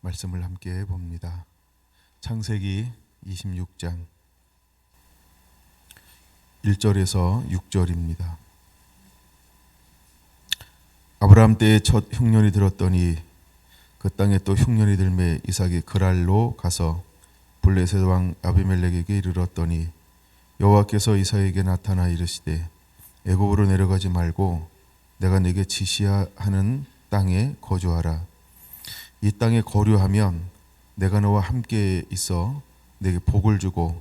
말씀을 함께 해봅니다. 창세기 26장 1절에서 6절입니다. 아브라함 때에 첫 흉년이 들었더니 그 땅에 또 흉년이 들매 이삭이 그랄로 가서 블레셋 왕 아비멜렉에게 이르렀더니 여호와께서 이삭에게 나타나 이르시되 애굽으로 내려가지 말고 내가 내게 지시하는 땅에 거주하라. 이 땅에 거류하면 내가 너와 함께 있어 내게 복을 주고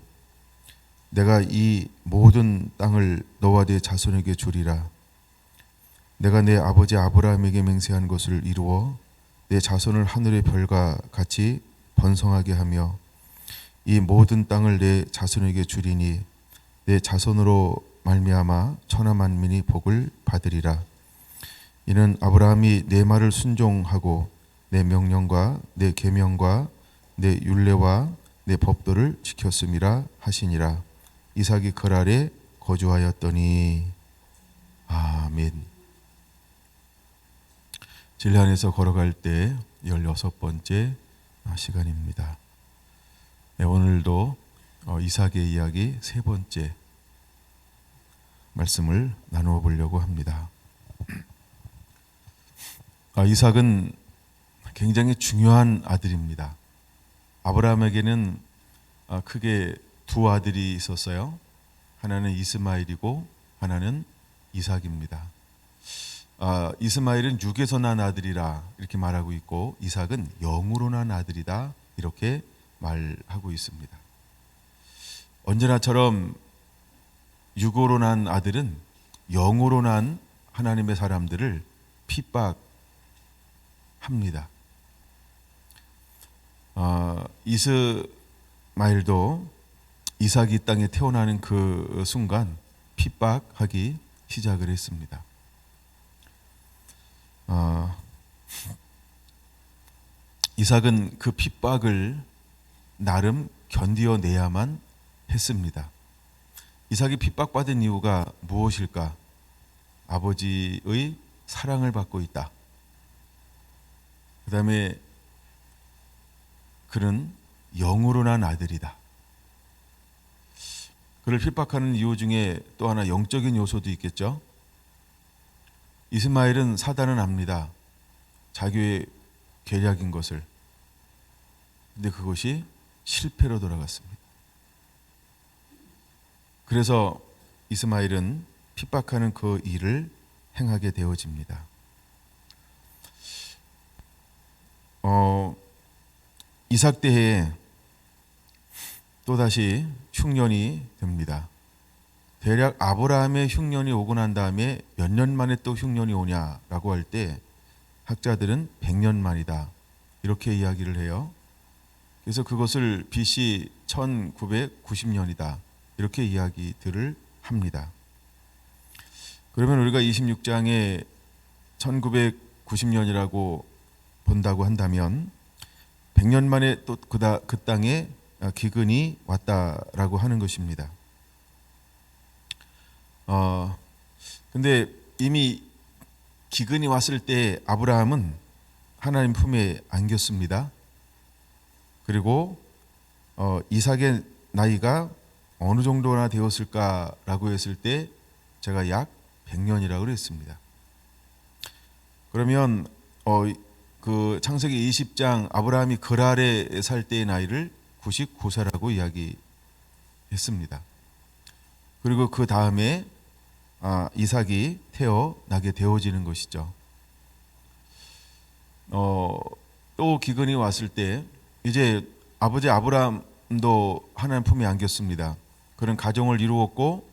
내가 이 모든 땅을 너와 네 자손에게 주리라. 내가 내 아버지 아브라함에게 맹세한 것을 이루어 내 자손을 하늘의 별과 같이 번성하게 하며 이 모든 땅을 내 자손에게 주리니 내 자손으로 말미암아 천하 만민이 복을 받으리라. 이는 아브라함이 내 말을 순종하고 내 명령과 내 계명과 내 율례와 내 법도를 지켰음이라 하시니라. 이삭이 그랄에 거주하였더니. 아멘. 진리 안에서 걸어갈 때 16번째 시간입니다. 네, 오늘도 이삭의 이야기 세 번째 말씀을 나누어 보려고 합니다. 이삭은 굉장히 중요한 아들입니다. 아브라함에게는 크게 두 아들이 있었어요. 하나는 이스마엘이고 하나는 이삭입니다. 이스마엘은 육에서 난 아들이라 이렇게 말하고 있고 이삭은 영으로 난 아들이다 이렇게 말하고 있습니다. 언제나처럼 육으로 난 아들은 영으로 난 하나님의 사람들을 핍박합니다. 이스마엘도 이삭이 땅에 태어나는 그 순간 핍박하기 시작을 했습니다. 이삭은 그 핍박을 나름 견디어내야만 했습니다. 이삭이 핍박받은 이유가 무엇일까? 아버지의 사랑을 받고 있다. 그 다음에 그는 영으로 난 아들이다. 그를 핍박하는 이유 중에 또 하나 영적인 요소도 있겠죠. 이스마엘은 사단은 압니다. 자기의 계략인 것을. 근데 그것이 실패로 돌아갔습니다. 그래서 이스마엘은 핍박하는 그 일을 행하게 되어집니다. 이삭 때에 또다시 흉년이 됩니다. 대략 아브라함의 흉년이 오고 난 다음에 몇 년 만에 또 흉년이 오냐라고 할 때 학자들은 100년 만이다 이렇게 이야기를 해요. 그래서 그것을 BC 1990년이다 이렇게 이야기들을 합니다. 그러면 우리가 26장에 1990년이라고 본다고 한다면 100년 만에 또 그 땅에 기근이 왔다라고 하는 것입니다. 근데 이미 기근이 왔을 때 아브라함은 하나님 품에 안겼습니다. 그리고 이삭의 나이가 어느 정도나 되었을까라고 했을 때 제가 약 100년이라고 그랬습니다. 그러면 그 창세기 20장 아브라함이 그랄에 살 때의 나이를 99세라고 이야기했습니다. 그리고 그 다음에 이삭이 태어나게 되어지는 것이죠. 또 기근이 왔을 때 이제 아버지 아브라함도 하나님 품에 안겼습니다. 그런 가정을 이루었고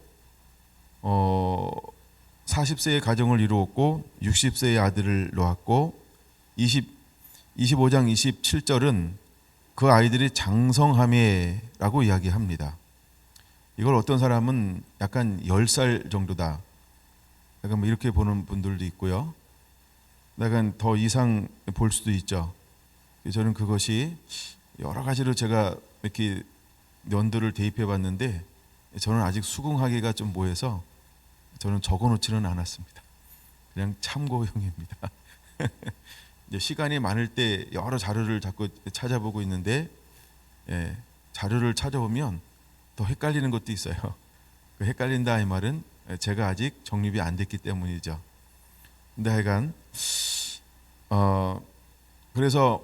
40세의 가정을 이루었고 60세의 아들을 낳았고 25장 27절은 그 아이들이 장성하매라고 이야기합니다. 이걸 어떤 사람은 약간 10살 정도다 약간 뭐 이렇게 보는 분들도 있고요. 약간 더 이상 볼 수도 있죠. 저는 그것이 여러 가지로 제가 이렇게 연도를 대입해 봤는데 저는 아직 수긍하기가 좀 뭐해서 저는 적어놓지는 않았습니다. 그냥 참고용입니다. 이제 시간이 많을 때 여러 자료를 자꾸 찾아보고 있는데, 자료를 찾아보면 더 헷갈리는 것도 있어요. 그 헷갈린다 이 말은 제가 아직 정립이 안 됐기 때문이죠. 근데 하여간 그래서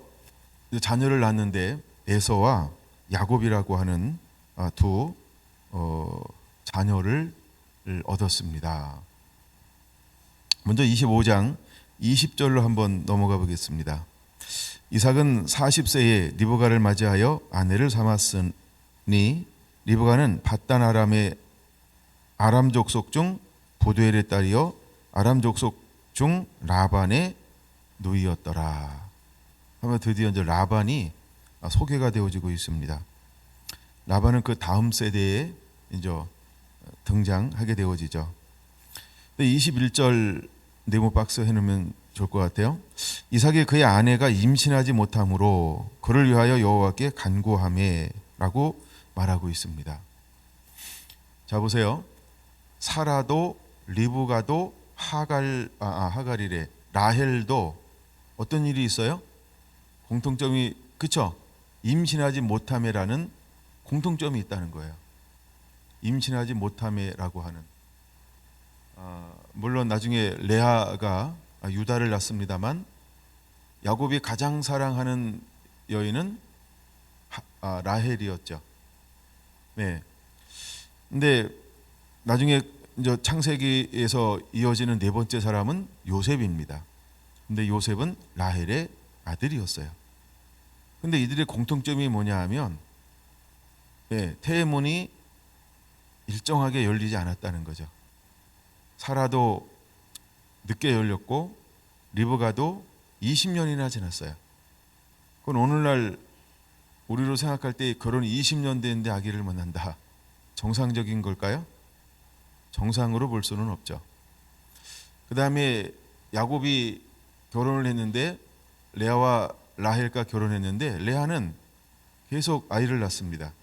자녀를 낳는데 에서와 야곱이라고 하는 두 자녀를 얻었습니다. 먼저 25장 20절로 한번 넘어가 보겠습니다. 이삭은 40세에 리브가를 맞이하여 아내를 삼았으니 리브가는 밧단 아람의 아람 족속 중 부두엘의 딸이요 아람 족속 중 라반의 누이였더라. 하면 드디어 이제 라반이 소개가 되어지고 있습니다. 라반은 그 다음 세대에 이제 등장하게 되어지죠. 21절 네모 박스 해놓으면 좋을 것 같아요. 이삭이 그의 아내가 임신하지 못함으로 그를 위하여 여호와께 간구하매라고 말하고 있습니다. 자 보세요. 사라도 리브가도 하갈이래 라헬도 어떤 일이 있어요? 공통점이 그쵸? 임신하지 못함에라는 공통점이 있다는 거예요. 임신하지 못함에라고 하는 물론 나중에 레아가 유다를 낳습니다만 야곱이 가장 사랑하는 여인은 라헬이었죠. 네. 근데 나중에 이제 창세기에서 이어지는 네 번째 사람은 요셉입니다. 근데 요셉은 라헬의 아들이었어요. 근데 이들의 공통점이 뭐냐 하면 태의 문이 일정하게 열리지 않았다는 거죠. 사라도 늦게 열렸고 리브가도 20년이나 지났어요. 그건 오늘날 우리로 생각할 때 결혼 20년 됐는데 아기를 못 낳는다. 정상적인 걸까요? 정상으로 볼 수는 없죠. 그 다음에 야곱이 결혼을 했는데 레아와 라헬과 결혼했는데 레아는 계속 아이를 낳습니다.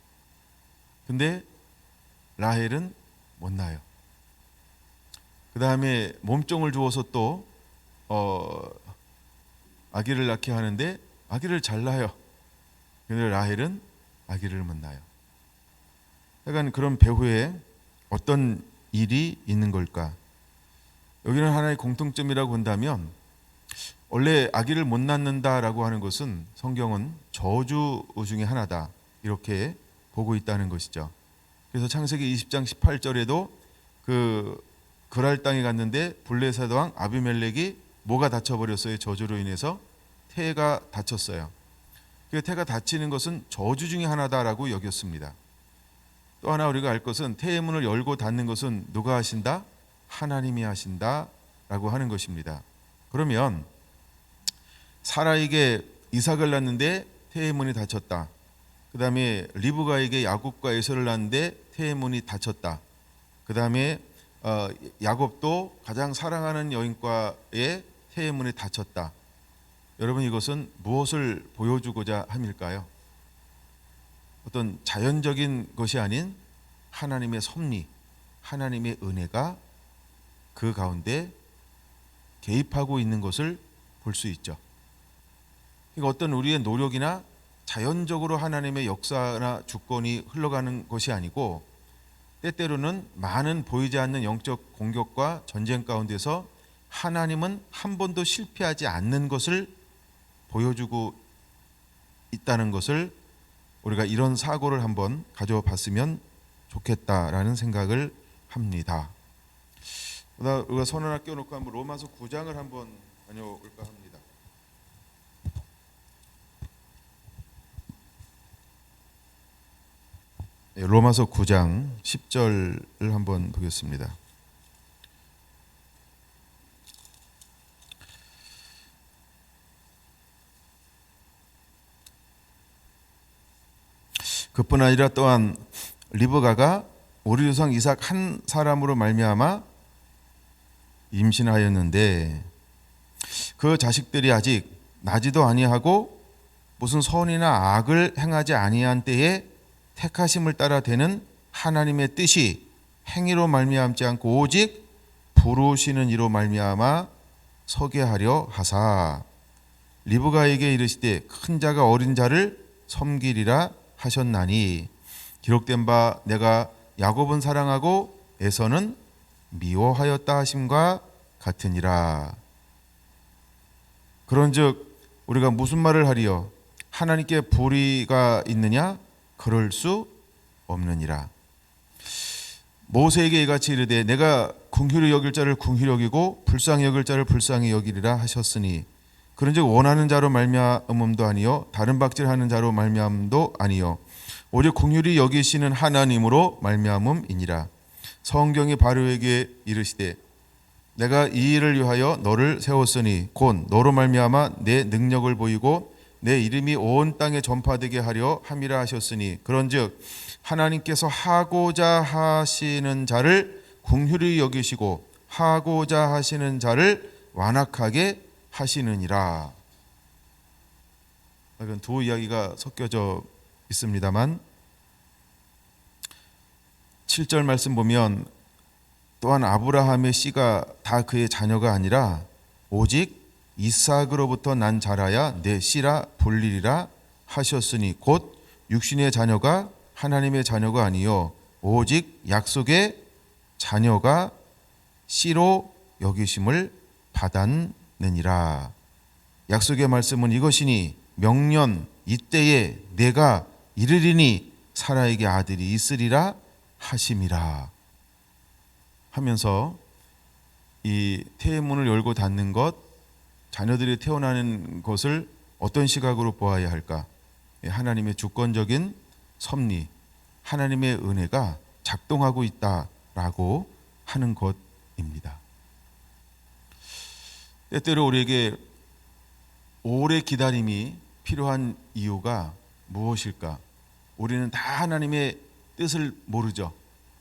근데 라헬은 못 낳아요. 그 다음에 몸종을 주어서 또 아기를 낳게 하는데 아기를 잘 낳아요. 근데 라헬은 아기를 못 낳아요. 약간 그런 배후에 어떤 일이 있는 걸까? 여기는 하나의 공통점이라고 본다면 원래 아기를 못 낳는다라고 하는 것은 성경은 저주 중에 하나다 이렇게 보고 있다는 것이죠. 그래서 창세기 20장 18절에도 그 그랄 땅에 갔는데 블레셋 왕 아비멜렉이 뭐가 다쳐버렸어요? 저주로 인해서 태가 다쳤어요. 그 태가 다치는 것은 저주 중에 하나다라고 여겼습니다. 또 하나 우리가 알 것은 태의 문을 열고 닫는 것은 누가 하신다? 하나님이 하신다라고 하는 것입니다. 그러면 사라에게 이삭을 낳는데 태의 문이 닫혔다. 그 다음에 리브가에게 야곱과 에서를 낳는데 태의 문이 닫혔다. 그 다음에 야곱도 가장 사랑하는 여인과의 태의 문이 닫혔다. 여러분 이것은 무엇을 보여주고자 함일까요? 어떤 자연적인 것이 아닌 하나님의 섭리, 하나님의 은혜가 그 가운데 개입하고 있는 것을 볼 수 있죠. 그러니까 어떤 우리의 노력이나 자연적으로 하나님의 역사나 주권이 흘러가는 것이 아니고 때때로는 많은 보이지 않는 영적 공격과 전쟁 가운데서 하나님은 한 번도 실패하지 않는 것을 보여주고 있다는 것을 우리가 이런 사고를 한번 가져봤으면 좋겠다라는 생각을 합니다. 우리가 손 하나 껴놓고 한번 로마서 9장을 한번 다녀올까 합니다. 로마서 9장 10절을 한번 보겠습니다. 그뿐 아니라 또한 리브가가 우리 조상 이삭 한 사람으로 말미암아 임신하였는데 그 자식들이 아직 나지도 아니하고 무슨 선이나 악을 행하지 아니한 때에 택하심을 따라 되는 하나님의 뜻이 행위로 말미암지 않고 오직 부르시는 이로 말미암아 서게 하려 하사. 리브가에게 이르시되 큰 자가 어린 자를 섬기리라 하셨나니 기록된 바 내가 야곱은 사랑하고 에서는 미워하였다 하심과 같으니라. 그런즉 우리가 무슨 말을 하리요? 하나님께 불의가 있느냐? 그럴 수 없느니라. 모세에게 이같이 이르되 내가 긍휼히 여길 자를 긍휼히 여기고 불쌍히 여길 자를 불쌍히 여기리라 하셨으니 그런즉 원하는 자로 말미암음도 아니요 다른 박질하는 자로 말미암음도 아니요 오직 긍휼히 여기시는 하나님으로 말미암음이니라. 성경이 바로에게 이르시되 내가 이 일을 위하여 너를 세웠으니 곧 너로 말미암아 내 능력을 보이고 내 이름이 온 땅에 전파되게 하려 함이라 하셨으니 그런즉 하나님께서 하고자 하시는 자를 긍휼히 여기시고 하고자 하시는 자를 완악하게 하시느니라. 이건 두 이야기가 섞여져 있습니다만 7절 말씀 보면 또한 아브라함의 씨가 다 그의 자녀가 아니라 오직 이삭으로부터 난 자라야 내 씨라 불리리라 하셨으니 곧 육신의 자녀가 하나님의 자녀가 아니요 오직 약속의 자녀가 씨로 여기심을 받았느니라. 약속의 말씀은 이것이니 명년 이때에 내가 이르리니 사라에게 아들이 있으리라 하심이라 하면서 이 태문을 열고 닫는 것, 자녀들이 태어나는 것을 어떤 시각으로 보아야 할까? 하나님의 주권적인 섭리, 하나님의 은혜가 작동하고 있다라고 하는 것입니다. 때때로 우리에게 오래 기다림이 필요한 이유가 무엇일까? 우리는 다 하나님의 뜻을 모르죠.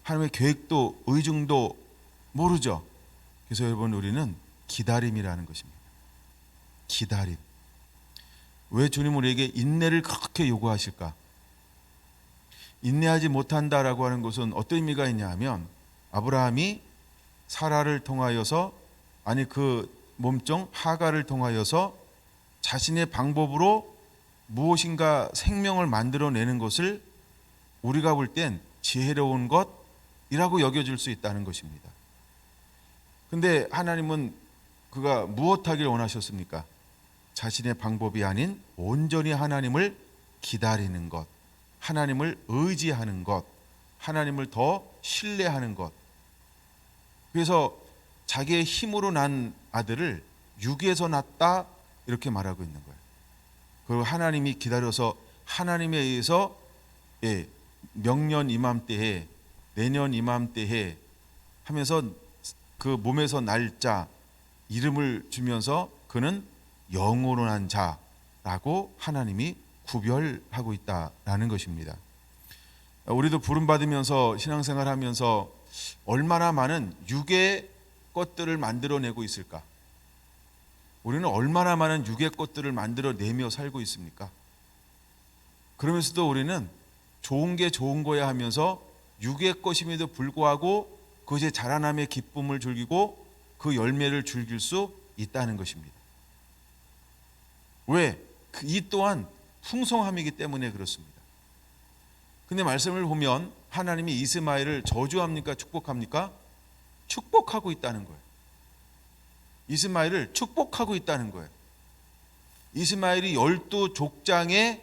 하나님의 계획도 의중도 모르죠. 그래서 여러분 우리는 기다림이라는 것입니다. 기다림. 왜 주님 우리에게 인내를 그렇게 요구하실까? 인내하지 못한다라고 하는 것은 어떤 의미가 있냐 하면 아브라함이 사라를 통하여서 그 몸종 하가를 통하여서 자신의 방법으로 무엇인가 생명을 만들어내는 것을 우리가 볼 땐 지혜로운 것이라고 여겨질 수 있다는 것입니다. 근데 하나님은 그가 무엇하길 원하셨습니까? 자신의 방법이 아닌 온전히 하나님을 기다리는 것, 하나님을 의지하는 것, 하나님을 더 신뢰하는 것. 그래서 자기의 힘으로 난 아들을 육에서 낳았다 이렇게 말하고 있는 거예요. 그리고 하나님이 기다려서 하나님에 의해서 명년 이맘때에 내년 이맘때에 하면서 그 몸에서 날짜 이름을 주면서 그는 영으로 난 자라고 하나님이 구별하고 있다라는 것입니다. 우리도 부름받으면서 신앙생활하면서 얼마나 많은 육의 것들을 만들어내고 있을까? 우리는 얼마나 많은 육의 것들을 만들어내며 살고 있습니까? 그러면서도 우리는 좋은 게 좋은 거야 하면서 육의 것임에도 불구하고 그것의 자라남의 기쁨을 즐기고 그 열매를 즐길 수 있다는 것입니다. 왜? 이 또한 풍성함이기 때문에 그렇습니다. 근데 말씀을 보면 하나님이 이스마엘을 저주합니까? 축복합니까? 축복하고 있다는 거예요. 이스마엘을 축복하고 있다는 거예요. 이스마엘이 12족장에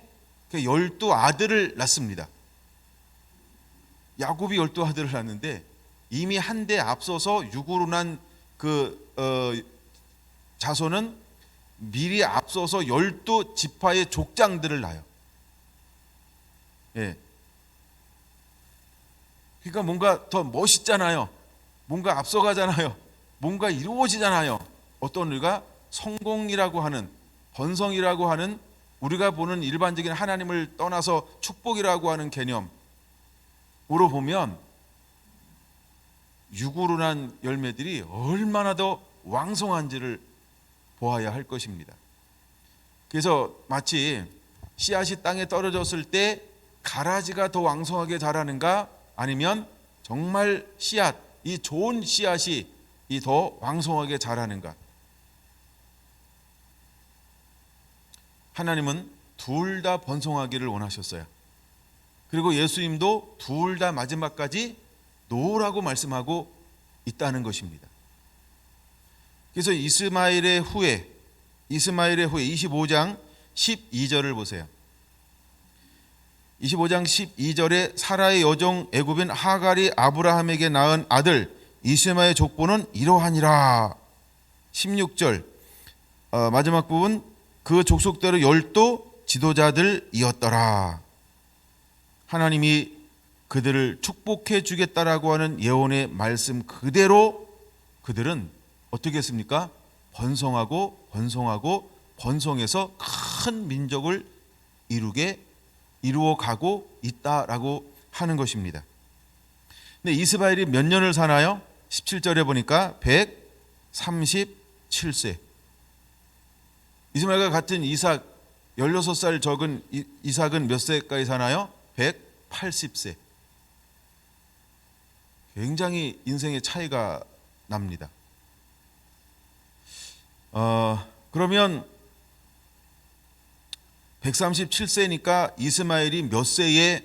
12아들을 낳습니다. 야곱이 12아들을 낳는데 이미 한 대 앞서서 육으로 난 자손은 미리 앞서서 12지파의 족장들을 낳아요. 그러니까 뭔가 더 멋있잖아요. 뭔가 앞서가잖아요. 뭔가 이루어지잖아요. 어떤 우리가 성공이라고 하는, 번성이라고 하는, 우리가 보는 일반적인 하나님을 떠나서 축복이라고 하는 개념으로 보면 육으로 난 열매들이 얼마나 더 왕성한지를 보아야 할 것입니다. 그래서 마치 씨앗이 땅에 떨어졌을 때 가라지가 더 왕성하게 자라는가, 아니면 정말 씨앗, 이 좋은 씨앗이 더 왕성하게 자라는가. 하나님은 둘 다 번성하기를 원하셨어요. 그리고 예수님도 둘 다 마지막까지 놓으라고 말씀하고 있다는 것입니다. 그래서 이스마엘의 후에 25장 12절을 보세요. 25장 12절에 사라의 여종 애굽인 하갈이 아브라함에게 낳은 아들 이스마엘 족보는 이러하니라. 16절 마지막 부분, 그 족속대로 12 지도자들이었더라. 하나님이 그들을 축복해 주겠다라고 하는 예언의 말씀 그대로 그들은 어떻게 했습니까? 번성하고 번성해서 큰 민족을 이루어가고 있다라고 하는 것입니다. 근데 이스마엘이 몇 년을 사나요? 17절에 보니까 137세. 이스마엘과 같은 이삭 16살 적은 이삭은 몇 세까지 사나요? 180세. 굉장히 인생의 차이가 납니다. 그러면 137세니까 이스마엘이 몇 세에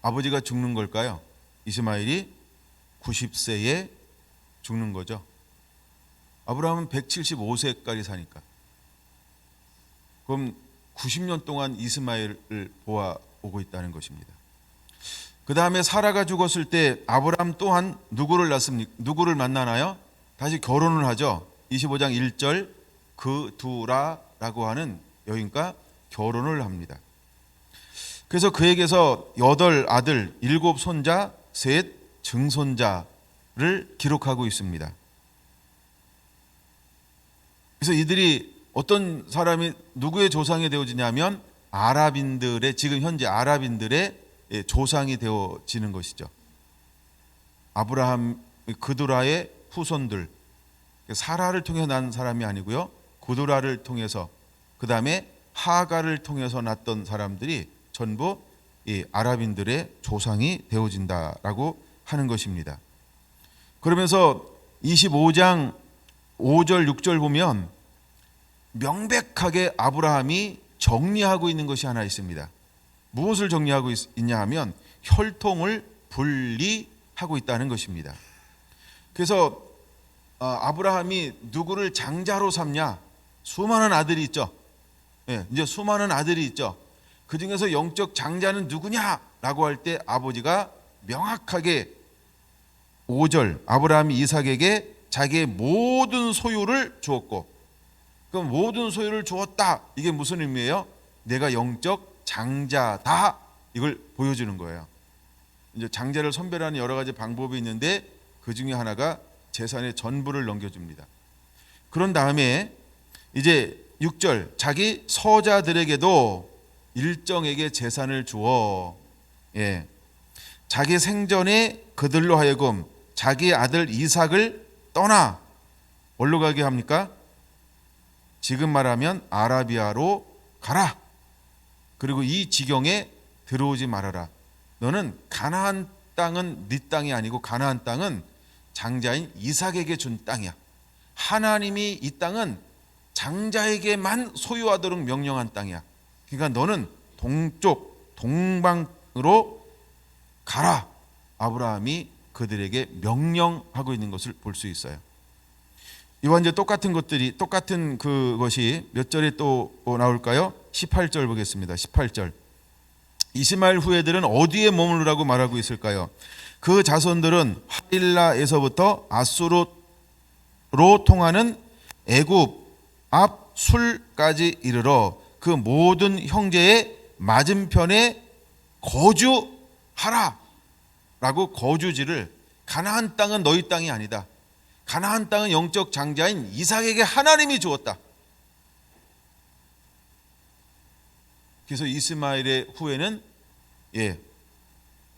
아버지가 죽는 걸까요? 이스마엘이 90세에 죽는 거죠. 아브라함은 175세까지 사니까. 그럼 90년 동안 이스마엘을 보아오고 있다는 것입니다. 그 다음에 사라가 죽었을 때 아브라함 또한 누구를 만나나요? 다시 결혼을 하죠. 25장 1절 그두라라고 하는 여인과 결혼을 합니다. 그래서 그에게서 8 아들, 7 손자, 3 증손자를 기록하고 있습니다. 그래서 이들이 어떤 사람이 누구의 조상이 되어지냐면 아랍인들의, 지금 현재 아랍인들의 조상이 되어지는 것이죠. 아브라함 그두라의 후손들, 사라를 통해 난 사람이 아니고요, 그두라를 통해서, 그 다음에 하갈을 통해서 났던 사람들이 전부 이 아랍인들의 조상이 되어진다라고 하는 것입니다. 그러면서 25장 5절 6절 보면 명백하게 아브라함이 정리하고 있는 것이 하나 있습니다. 무엇을 정리하고 있냐 하면 혈통을 분리하고 있다는 것입니다. 그래서 아브라함이 누구를 장자로 삼냐? 수많은 아들이 있죠. 이제 수많은 아들이 있죠. 그 중에서 영적 장자는 누구냐라고 할 때 아버지가 명확하게 5절 아브라함이 이삭에게 자기의 모든 소유를 주었고, 그럼 모든 소유를 주었다, 이게 무슨 의미예요? 내가 영적 장자다, 이걸 보여주는 거예요. 이제 장자를 선별하는 여러 가지 방법이 있는데 그 중에 하나가 재산의 전부를 넘겨줍니다. 그런 다음에 이제 6절 자기 서자들에게도 일정에게 재산을 주어, 자기 생전에 그들로 하여금 자기 아들 이삭을 떠나 어디로 가게 합니까? 지금 말하면 아라비아로 가라. 그리고 이 지경에 들어오지 말아라. 너는 가나안 땅은 네 땅이 아니고 가나안 땅은 장자인 이삭에게 준 땅이야. 하나님이 이 땅은 장자에게만 소유하도록 명령한 땅이야. 그러니까 너는 동방으로 가라. 아브라함이 그들에게 명령하고 있는 것을 볼 수 있어요. 이와 이제 똑같은 그것이 몇 절에 또 나올까요? 18절 보겠습니다. 18절. 이스마엘 후예들은 어디에 머무르라고 말하고 있을까요? 그 자손들은 하일라에서부터 아수르로 통하는 애굽 앞 술까지 이르러 그 모든 형제의 맞은편에 거주하라 라고 거주지를, 가나안 땅은 너희 땅이 아니다. 가나안 땅은 영적 장자인 이삭에게 하나님이 주었다. 그래서 이스마엘의 후예는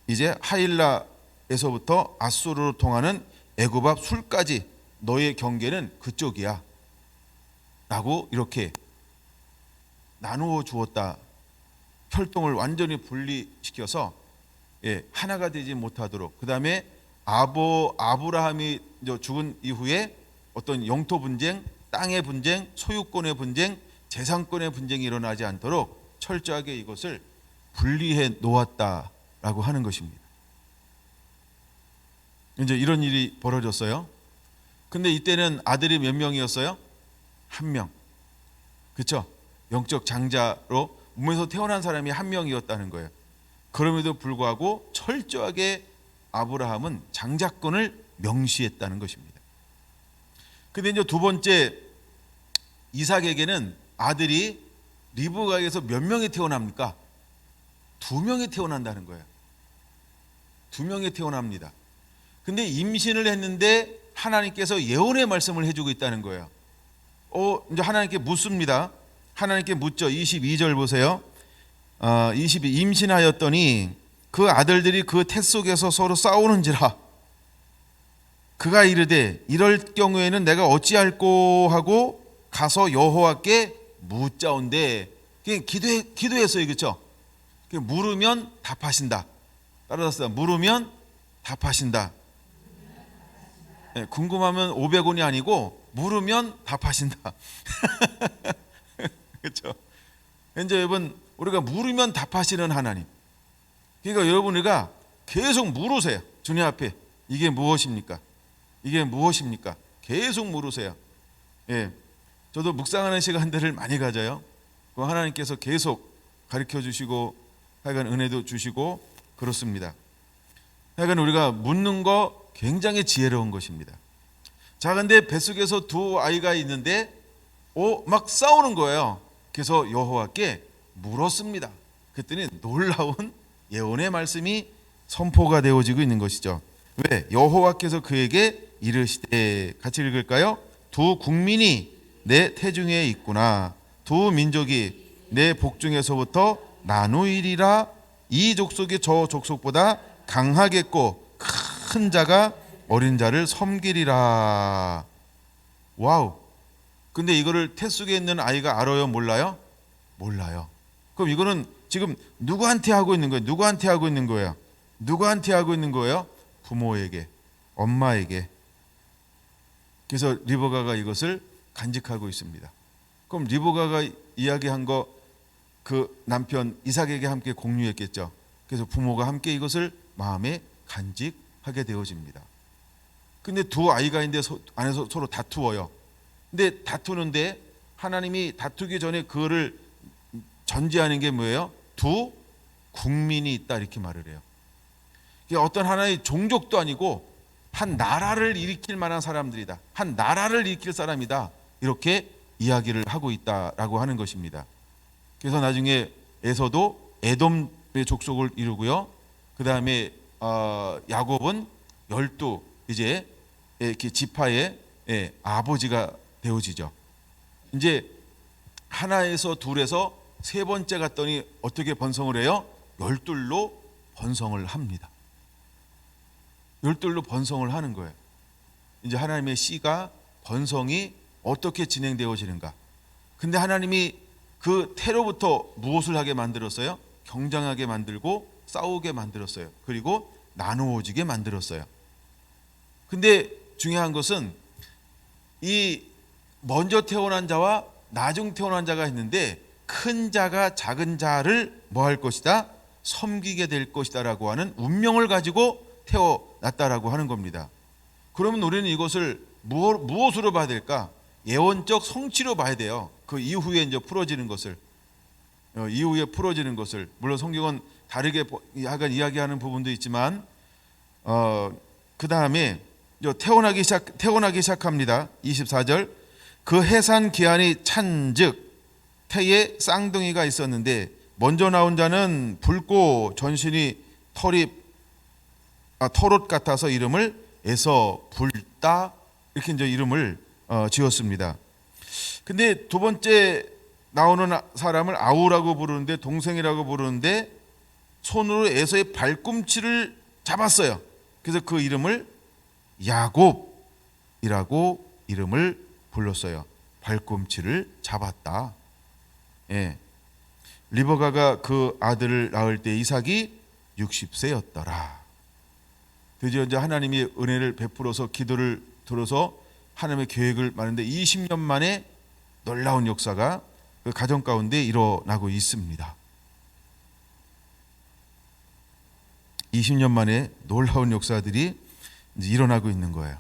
이제 하일라에서부터 아수르로 통하는 애굽 앞 술까지 너의 경계는 그쪽이야 라고 이렇게 나누어 주었다. 혈통을 완전히 분리시켜서 하나가 되지 못하도록. 그 다음에 아브라함이 죽은 이후에 어떤 영토 분쟁, 땅의 분쟁, 소유권의 분쟁, 재산권의 분쟁이 일어나지 않도록 철저하게 이것을 분리해 놓았다라고 하는 것입니다. 이제 이런 일이 벌어졌어요. 근데 이때는 아들이 몇 명이었어요? 한 명. 그렇죠? 영적 장자로 몸에서 태어난 사람이 한 명이었다는 거예요. 그럼에도 불구하고 철저하게 아브라함은 장자권을 명시했다는 것입니다. 근데 이제 두 번째, 이삭에게는 아들이 리브가에서 몇 명이 태어납니까? 2명이 태어난다는 거예요. 2명이 태어납니다. 근데 임신을 했는데 하나님께서 예언의 말씀을 해주고 있다는 거예요. 이제 하나님께 묻습니다. 하나님께 묻죠. 22절 보세요. 22 임신하였더니 그 아들들이 그 태 속에서 서로 싸우는지라. 그가 이르되 이럴 경우에는 내가 어찌할꼬 하고 가서 여호와께 묻자온대. 기도했어요. 그렇죠? 물으면 답하신다. 따라서 물으면 답하신다. 네, 궁금하면 500원이 아니고 물으면 답하신다. 그렇죠? 이제 여러분, 우리가 물으면 답하시는 하나님. 그러니까 여러분, 우리가 계속 물으세요. 주님 앞에 이게 무엇입니까? 이게 무엇입니까? 계속 물으세요. 예, 저도 묵상하는 시간들을 많이 가져요. 하나님께서 계속 가르쳐 주시고 하여간 은혜도 주시고 그렇습니다. 하여간 우리가 묻는 거 굉장히 지혜로운 것입니다. 자, 근데 뱃속에서 두 아이가 있는데 막 싸우는 거예요. 그래서 여호와께 물었습니다. 그랬더니 놀라운 예언의 말씀이 선포가 되어지고 있는 것이죠. 왜? 여호와께서 그에게 이르시되, 같이 읽을까요? 두 국민이 내 태중에 있구나. 두 민족이 내 복중에서부터 나누이리라. 이 족속이 저 족속보다 강하겠고 큰 자가 어린 자를 섬기리라. 와우. 근데 이거를 태 속에 있는 아이가 알아요? 몰라요? 몰라요. 그럼 이거는 지금 누구한테 하고 있는 거예요? 누구한테 하고 있는 거예요? 누구한테 하고 있는 거예요? 부모에게, 엄마에게. 그래서 리브가가 이것을 간직하고 있습니다. 그럼 리브가가 이야기한 거 그 남편 이삭에게 함께 공유했겠죠. 그래서 부모가 함께 이것을 마음에 간직하게 되어집니다. 근데 두 아이가 있는데 안에서 서로 다투어요. 근데 다투는데 하나님이 다투기 전에 그거를 전제하는 게 뭐예요? 두 국민이 있다, 이렇게 말을 해요. 이게 어떤 하나의 종족도 아니고 한 나라를 일으킬 만한 사람들이다. 한 나라를 일으킬 사람이다. 이렇게 이야기를 하고 있다라고 하는 것입니다. 그래서 나중에 에서도 에돔의 족속을 이루고요. 그 다음에 야곱은 12 이제 이렇게 지파의 아버지가 되어지죠. 이제 하나에서 둘에서 세 번째 갔더니 어떻게 번성을 해요? 12로 번성을 합니다. 12로 번성을 하는 거예요. 이제 하나님의 씨가 번성이 어떻게 진행되어지는가? 근데 하나님이 그 태로부터 무엇을 하게 만들었어요? 경쟁하게 만들고 싸우게 만들었어요. 그리고 나누어지게 만들었어요. 근데 중요한 것은 이 먼저 태어난 자와 나중 태어난 자가 있는데 큰 자가 작은 자를 뭐 할 것이다? 섬기게 될 것이다라고 하는 운명을 가지고 태어났다라고 하는 겁니다. 그러면 우리는 이것을 무엇으로 봐야 될까? 예언적 성취로 봐야 돼요. 그 이후에 이제 풀어지는 것을, 물론 성경은 다르게 약간 이야기하는 부분도 있지만 그 다음에 태어나기 시작합니다. 24절. 그 해산 기한이 찬즉 태에 쌍둥이가 있었는데 먼저 나온 자는 붉고 전신이 털옷 같아서 이름을 에서 불다, 이렇게 이제 이름을 지었습니다. 근데 두 번째 나오는 사람을 아우라고 부르는데, 동생이라고 부르는데 손으로 에서의 발꿈치를 잡았어요. 그래서 그 이름을 야곱이라고 이름을 불렀어요. 발꿈치를 잡았다. 예. 리브가가 그 아들을 낳을 때 이삭이 60세였더라. 드디어 이제 하나님이 은혜를 베풀어서 기도를 들어서 하나님의 계획을 말하는데 20년 만에 놀라운 역사가 그 가정 가운데 일어나고 있습니다. 20년 만에 놀라운 역사들이 이제 일어나고 있는 거예요.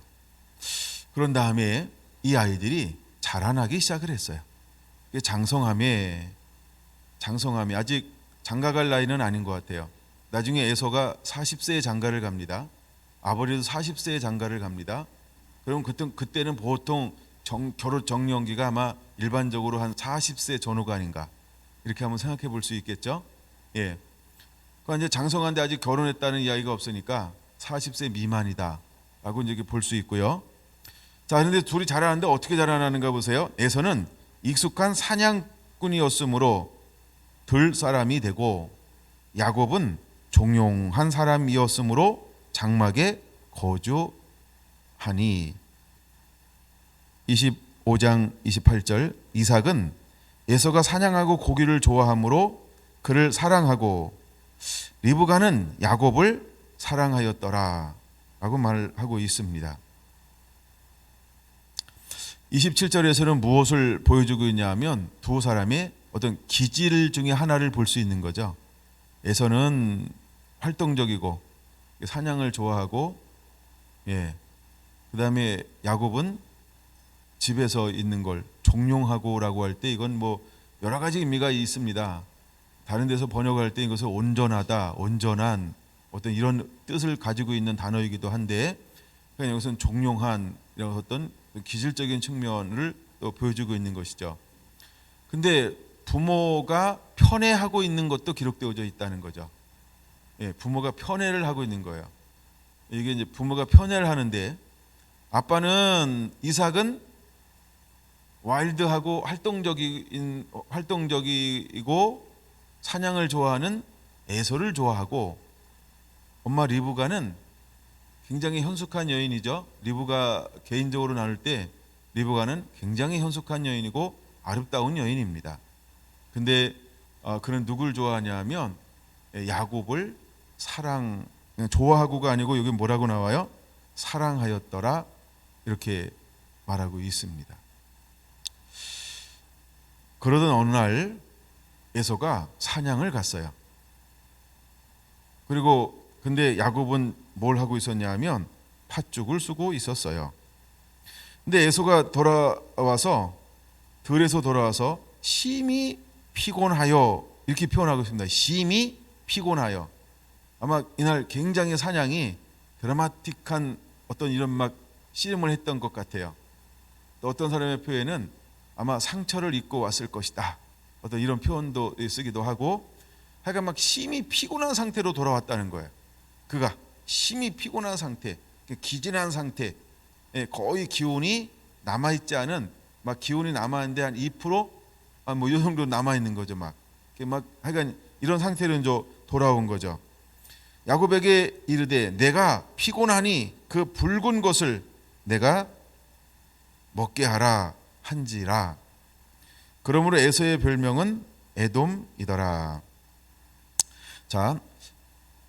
그런 다음에 이 아이들이 자라나기 시작을 했어요. 장성함에 아직 장가갈 나이는 아닌 것 같아요. 나중에 에서가 40세에 장가를 갑니다. 아버지도 40세에 장가를 갑니다. 그럼 그때는 보통 결혼 정년기가 아마 일반적으로 한 40세 전후가 아닌가 이렇게 한번 생각해 볼 수 있겠죠. 예. 그러니까 이제 장성한데 아직 결혼했다는 이야기가 없으니까 40세 미만이다라고 이제 볼 수 있고요. 자, 그런데 둘이 자라는데 어떻게 자라나는가 보세요. 에서는 익숙한 사냥꾼이었으므로 들 사람이 되고, 야곱은 종용한 사람이었으므로 장막에 거주하니. 25장 28절, 이삭은 에서가 사냥하고 고기를 좋아하므로 그를 사랑하고 리브가는 야곱을 사랑하였더라 라고 말하고 있습니다. 27절에서는 무엇을 보여주고 있냐 하면 두 사람의 어떤 기질 중에 하나를 볼 수 있는 거죠. 에서는 활동적이고 사냥을 좋아하고, 그 다음에 야곱은 집에서 있는 걸 종용하고라고 할 때 이건 뭐 여러 가지 의미가 있습니다. 다른 데서 번역할 때 이것을 온전하다, 온전한 어떤 이런 뜻을 가지고 있는 단어이기도 한데, 그냥 여기서는 종용한 이런 어떤 기질적인 측면을 또 보여주고 있는 것이죠. 근데 부모가 편애하고 있는 것도 기록되어져 있다는 거죠. 부모가 편애를 하고 있는 거예요. 이게 이제 부모가 편애를 하는데, 아빠는 이삭은 와일드하고 활동적이고 사냥을 좋아하는 에서를 좋아하고, 엄마 리브가는 굉장히 현숙한 여인이죠. 리브가 개인적으로 나눌 때 리브가는 굉장히 현숙한 여인이고 아름다운 여인입니다. 근데 그는 누굴 좋아하냐면 야곱을 좋아하고가 아니고 여기 뭐라고 나와요? 사랑하였더라 이렇게 말하고 있습니다. 그러던 어느 날 에서가 사냥을 갔어요. 그리고 근데 야곱은 뭘 하고 있었냐 하면 팥죽을 쓰고 있었어요. 근데 에서가 들에서 돌아와서 심히 피곤하여 이렇게 표현하고 있습니다. 심히 피곤하여. 아마 이날 굉장히 사냥이 드라마틱한 어떤 이런 막 씨름을 했던 것 같아요. 또 어떤 사람의 표현은 아마 상처를 입고 왔을 것이다, 어떤 이런 표현도 쓰기도 하고, 하여간 막 심히 피곤한 상태로 돌아왔다는 거예요. 그가 심히 피곤한 상태, 기진한 상태, 거의 기운이 남아있지 않은, 막 기운이 남아있는데 한 2%? 뭐 이 정도 남아있는 거죠. 막 하여간 이런 상태로 이제 돌아온 거죠. 야곱에게 이르되 내가 피곤하니 그 붉은 것을 내가 먹게 하라 한지라. 그러므로 에서의 별명은 에돔이더라. 자,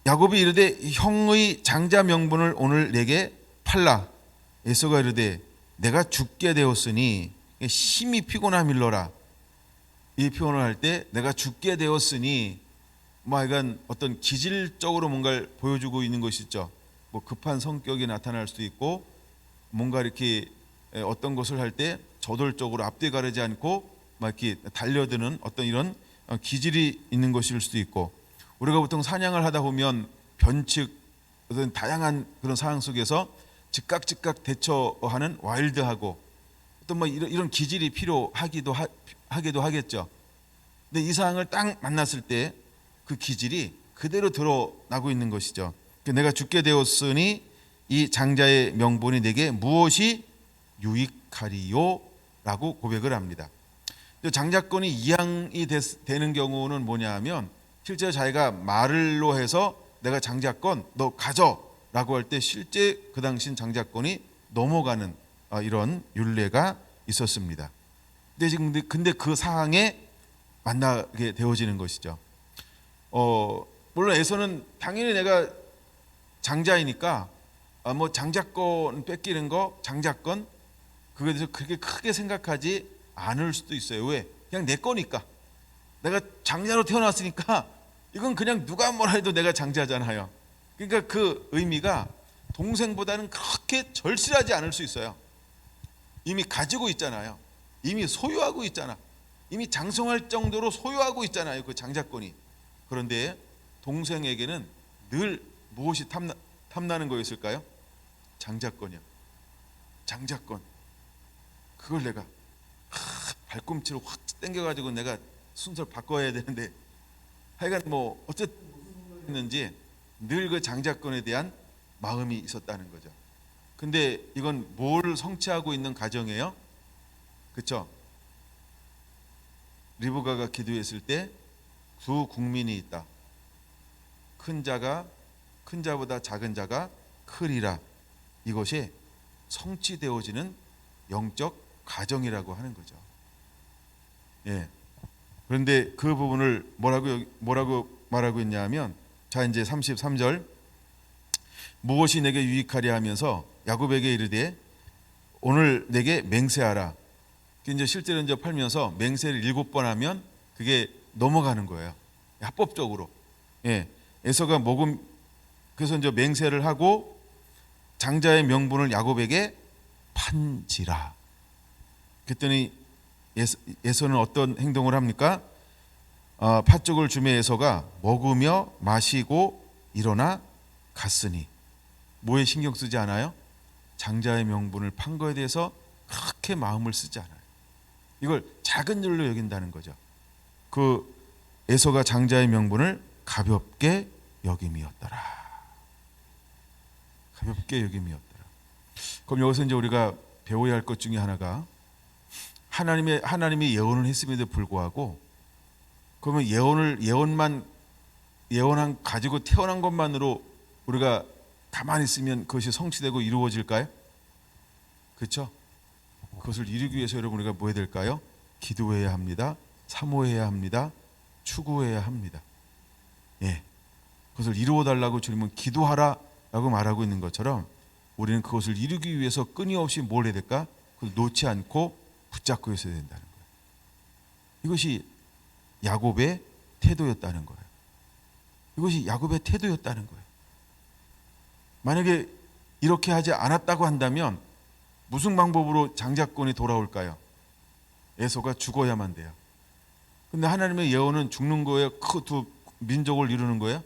야곱이 이르되 형의 장자 명분을 오늘 내게 팔라. 에서가 이르되 내가 죽게 되었으니, 심히 피곤함일러라. 이 표현을 할 때 내가 죽게 되었으니, 뭐 하여간 어떤 기질적으로 뭔가를 보여주고 있는 것이죠. 뭐 급한 성격이 나타날 수도 있고, 뭔가 이렇게 어떤 것을 할 때 저돌적으로 앞뒤 가르지 않고 막 이렇게 달려드는 어떤 이런 기질이 있는 것일 수도 있고, 우리가 보통 사냥을 하다 보면 변칙, 어떤 다양한 그런 상황 속에서 즉각 대처하는 와일드하고 어떤 뭐 이런 기질이 필요하기도 하겠죠. 근데 이 상황을 딱 만났을 때 그 기질이 그대로 드러나고 있는 것이죠. 내가 죽게 되었으니 이 장자의 명분이 내게 무엇이 유익하리요? 라고 고백을 합니다. 장자권이 이양이 되는 경우는 뭐냐 하면, 실제 자기가 말로 해서 내가 장자권 너 가져 라고 할 때 실제 그 당시 장자권이 넘어가는 이런 율례가 있었습니다. 근데 그 상황에 만나게 되어지는 것이죠. 물론 에서는 당연히 내가 장자이니까 뭐 장자권 뺏기는 거, 장자권 그거에 대해서 그렇게 크게 생각하지 않을 수도 있어요. 왜? 그냥 내 거니까, 내가 장자로 태어났으니까 이건 그냥 누가 뭐라 해도 내가 장자잖아요. 그러니까 그 의미가 동생보다는 그렇게 절실하지 않을 수 있어요. 이미 가지고 있잖아요. 이미 소유하고 있잖아. 이미 장성할 정도로 소유하고 있잖아요, 그 장자권이. 그런데 동생에게는 늘 무엇이 탐나는 거였을까요? 장자권이요. 장자권. 그걸 내가 발꿈치로 확 당겨가지고 내가 순서를 바꿔야 되는데, 하여간 뭐 어쨌든 했는지 늘 그 장자권에 대한 마음이 있었다는 거죠. 근데 이건 뭘 성취하고 있는 가정이에요? 그렇죠? 리브가가 기도했을 때 두 국민이 있다. 큰 자보다 작은 자가 크리라. 이것이 성취되어지는 영적 가정이라고 하는 거죠. 예. 그런데 그 부분을 뭐라고 말하고 있냐면, 자 이제 33절, 무엇이 내게 유익하랴 하면서 야곱에게 이르되 오늘 내게 맹세하라. 이제 실제로 이제 팔면서 맹세를 7번 하면 그게 넘어가는 거예요. 합법적으로. 예. 에서가 그래서 이제 맹세를 하고 장자의 명분을 야곱에게 판지라. 그랬더니 에서는 어떤 행동을 합니까? 팥죽을 주매 에서가 먹으며 마시고 일어나 갔으니. 뭐에 신경 쓰지 않아요? 장자의 명분을 판 거에 대해서 그렇게 마음을 쓰지 않아요. 이걸 작은 일로 여긴다는 거죠. 그 에서가 장자의 명분을 가볍게 여김이었더라. 가볍게 여김이었더라. 그럼 여기서 이제 우리가 배워야 할 것 중에 하나가, 하나님이 예언을 했음에도 불구하고, 그러면 예언한 가지고 태어난 것만으로 우리가 가만히 있으면 그것이 성취되고 이루어질까요? 그렇죠? 그것을 이루기 위해서 여러분 우리가 뭐 해야 될까요? 기도해야 합니다. 사모해야 합니다. 추구해야 합니다. 예, 그것을 이루어 달라고 주님은 기도하라라고 말하고 있는 것처럼, 우리는 그것을 이루기 위해서 끊임없이 뭘 해야 될까? 그걸 놓지 않고 붙잡고 있어야 된다는 거예요. 이것이 야곱의 태도였다는 거예요. 이것이 야곱의 태도였다는 거예요. 만약에 이렇게 하지 않았다고 한다면 무슨 방법으로 장자권이 돌아올까요? 에서가 죽어야만 돼요. 근데 하나님의 예언은 죽는 거예요? 그 두 민족을 이루는 거예요?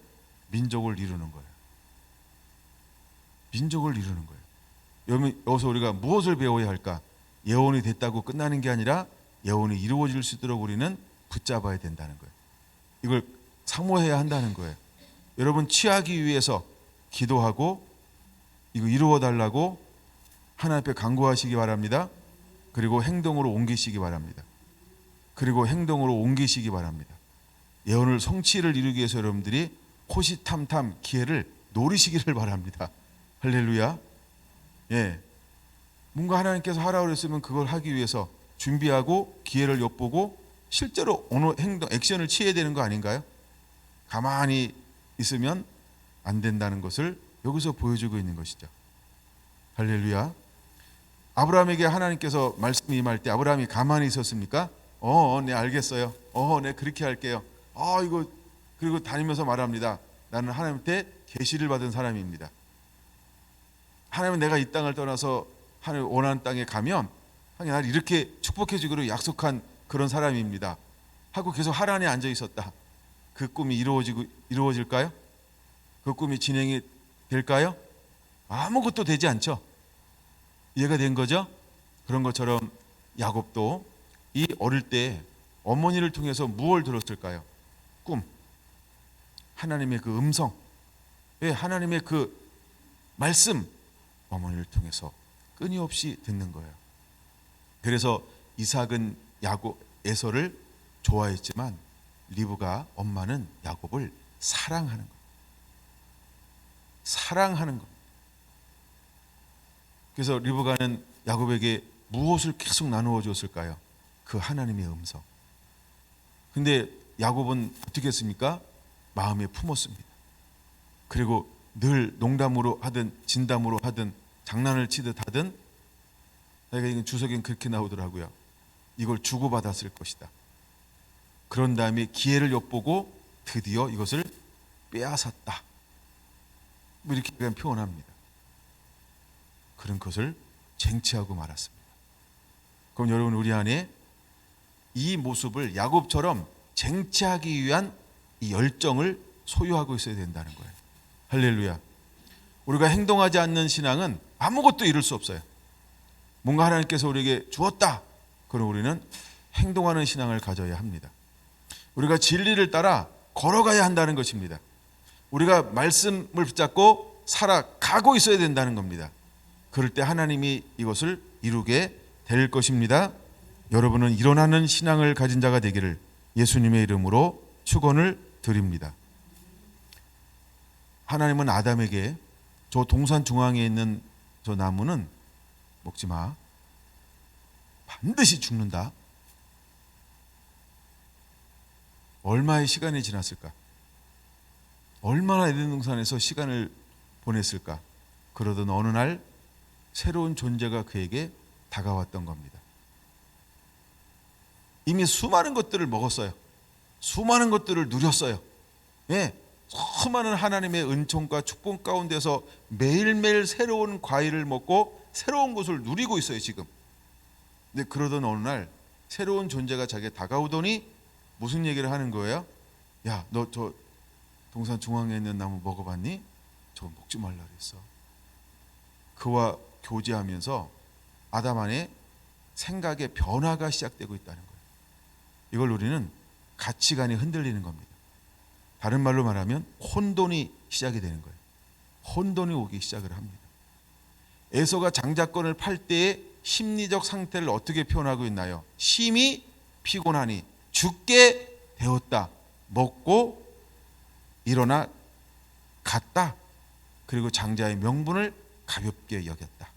민족을 이루는 거예요. 민족을 이루는 거예요. 여기서 우리가 무엇을 배워야 할까? 예언이 됐다고 끝나는 게 아니라 예언이 이루어질 수 있도록 우리는 붙잡아야 된다는 거예요. 이걸 사모해야 한다는 거예요. 여러분 취하기 위해서 기도하고 이거 이루어 달라고 하나님 앞에 간구하시기 바랍니다. 그리고 행동으로 옮기시기 바랍니다. 그리고 행동으로 옮기시기 바랍니다. 예언을 성취를 이루기 위해서 여러분들이 호시탐탐 기회를 노리시기를 바랍니다. 할렐루야. 예, 뭔가 하나님께서 하라고 그랬으면 그걸 하기 위해서 준비하고 기회를 엿보고 실제로 어느 행동, 액션을 취해야 되는 거 아닌가요? 가만히 있으면 안 된다는 것을 여기서 보여주고 있는 것이죠. 할렐루야. 아브라함에게 하나님께서 말씀이 임할 때 아브라함이 가만히 있었습니까? 네 알겠어요. 네 그렇게 할게요. 이거 그리고 다니면서 말합니다. 나는 하나님한테 계시를 받은 사람입니다. 하나님은 내가 이 땅을 떠나서 하나님 원하는 땅에 가면 하나님 나를 이렇게 축복해 주기로 약속한 그런 사람입니다. 하고 계속 하란에 앉아 있었다. 그 꿈이 이루어질까요? 그 꿈이 진행이 될까요? 아무것도 되지 않죠. 이해가 된 거죠? 그런 것처럼 야곱도 이 어릴 때 어머니를 통해서 무엇을 들었을까요? 꿈, 하나님의 그 음성, 하나님의 그 말씀, 어머니를 통해서 끊임없이 듣는 거예요. 그래서 이삭은 에서를 좋아했지만 리브가 엄마는 야곱을 사랑하는 거예요. 사랑하는 겁니다. 그래서 리브가는 야곱에게 무엇을 계속 나누어 줬을까요? 그 하나님의 음성. 근데 야곱은 어떻게 했습니까? 마음에 품었습니다. 그리고 늘 농담으로 하든 진담으로 하든 장난을 치듯 하든, 이건 주석엔 그렇게 나오더라고요. 이걸 주고받았을 것이다. 그런 다음에 기회를 엿보고 드디어 이것을 빼앗았다. 뭐 이렇게 그냥 표현합니다. 그런 것을 쟁취하고 말았습니다. 그럼 여러분, 우리 안에 이 모습을 야곱처럼 쟁취하기 위한 이 열정을 소유하고 있어야 된다는 거예요. 할렐루야. 우리가 행동하지 않는 신앙은 아무것도 이룰 수 없어요. 뭔가 하나님께서 우리에게 주었다. 그럼 우리는 행동하는 신앙을 가져야 합니다. 우리가 진리를 따라 걸어가야 한다는 것입니다. 우리가 말씀을 붙잡고 살아가고 있어야 된다는 겁니다. 그럴 때 하나님이 이것을 이루게 될 것입니다. 여러분은 일어나는 신앙을 가진 자가 되기를 예수님의 이름으로 축원을 드립니다. 하나님은 아담에게 저 동산 중앙에 있는 저 나무는 먹지 마. 반드시 죽는다. 얼마의 시간이 지났을까? 얼마나 에덴 동산에서 시간을 보냈을까? 그러던 어느 날 새로운 존재가 그에게 다가왔던 겁니다. 이미 수많은 것들을 먹었어요. 수많은 것들을 누렸어요. 예, 수많은 하나님의 은총과 축복 가운데서 매일매일 새로운 과일을 먹고 새로운 것을 누리고 있어요, 지금. 근데 그러던 어느 날 새로운 존재가 자기에 다가오더니 무슨 얘기를 하는 거예요? 야, 너 저 동산 중앙에 있는 나무 먹어봤니? 저거 먹지 말라 그랬어. 그와 교제하면서 아담 안에 생각의 변화가 시작되고 있다는 거예요. 이걸 우리는 가치관이 흔들리는 겁니다. 다른 말로 말하면 혼돈이 시작이 되는 거예요. 혼돈이 오기 시작을 합니다. 에서가 장자권을 팔 때의 심리적 상태를 어떻게 표현하고 있나요? 심히 피곤하니 죽게 되었다. 먹고 일어나 갔다. 그리고 장자의 명분을 가볍게 여겼다.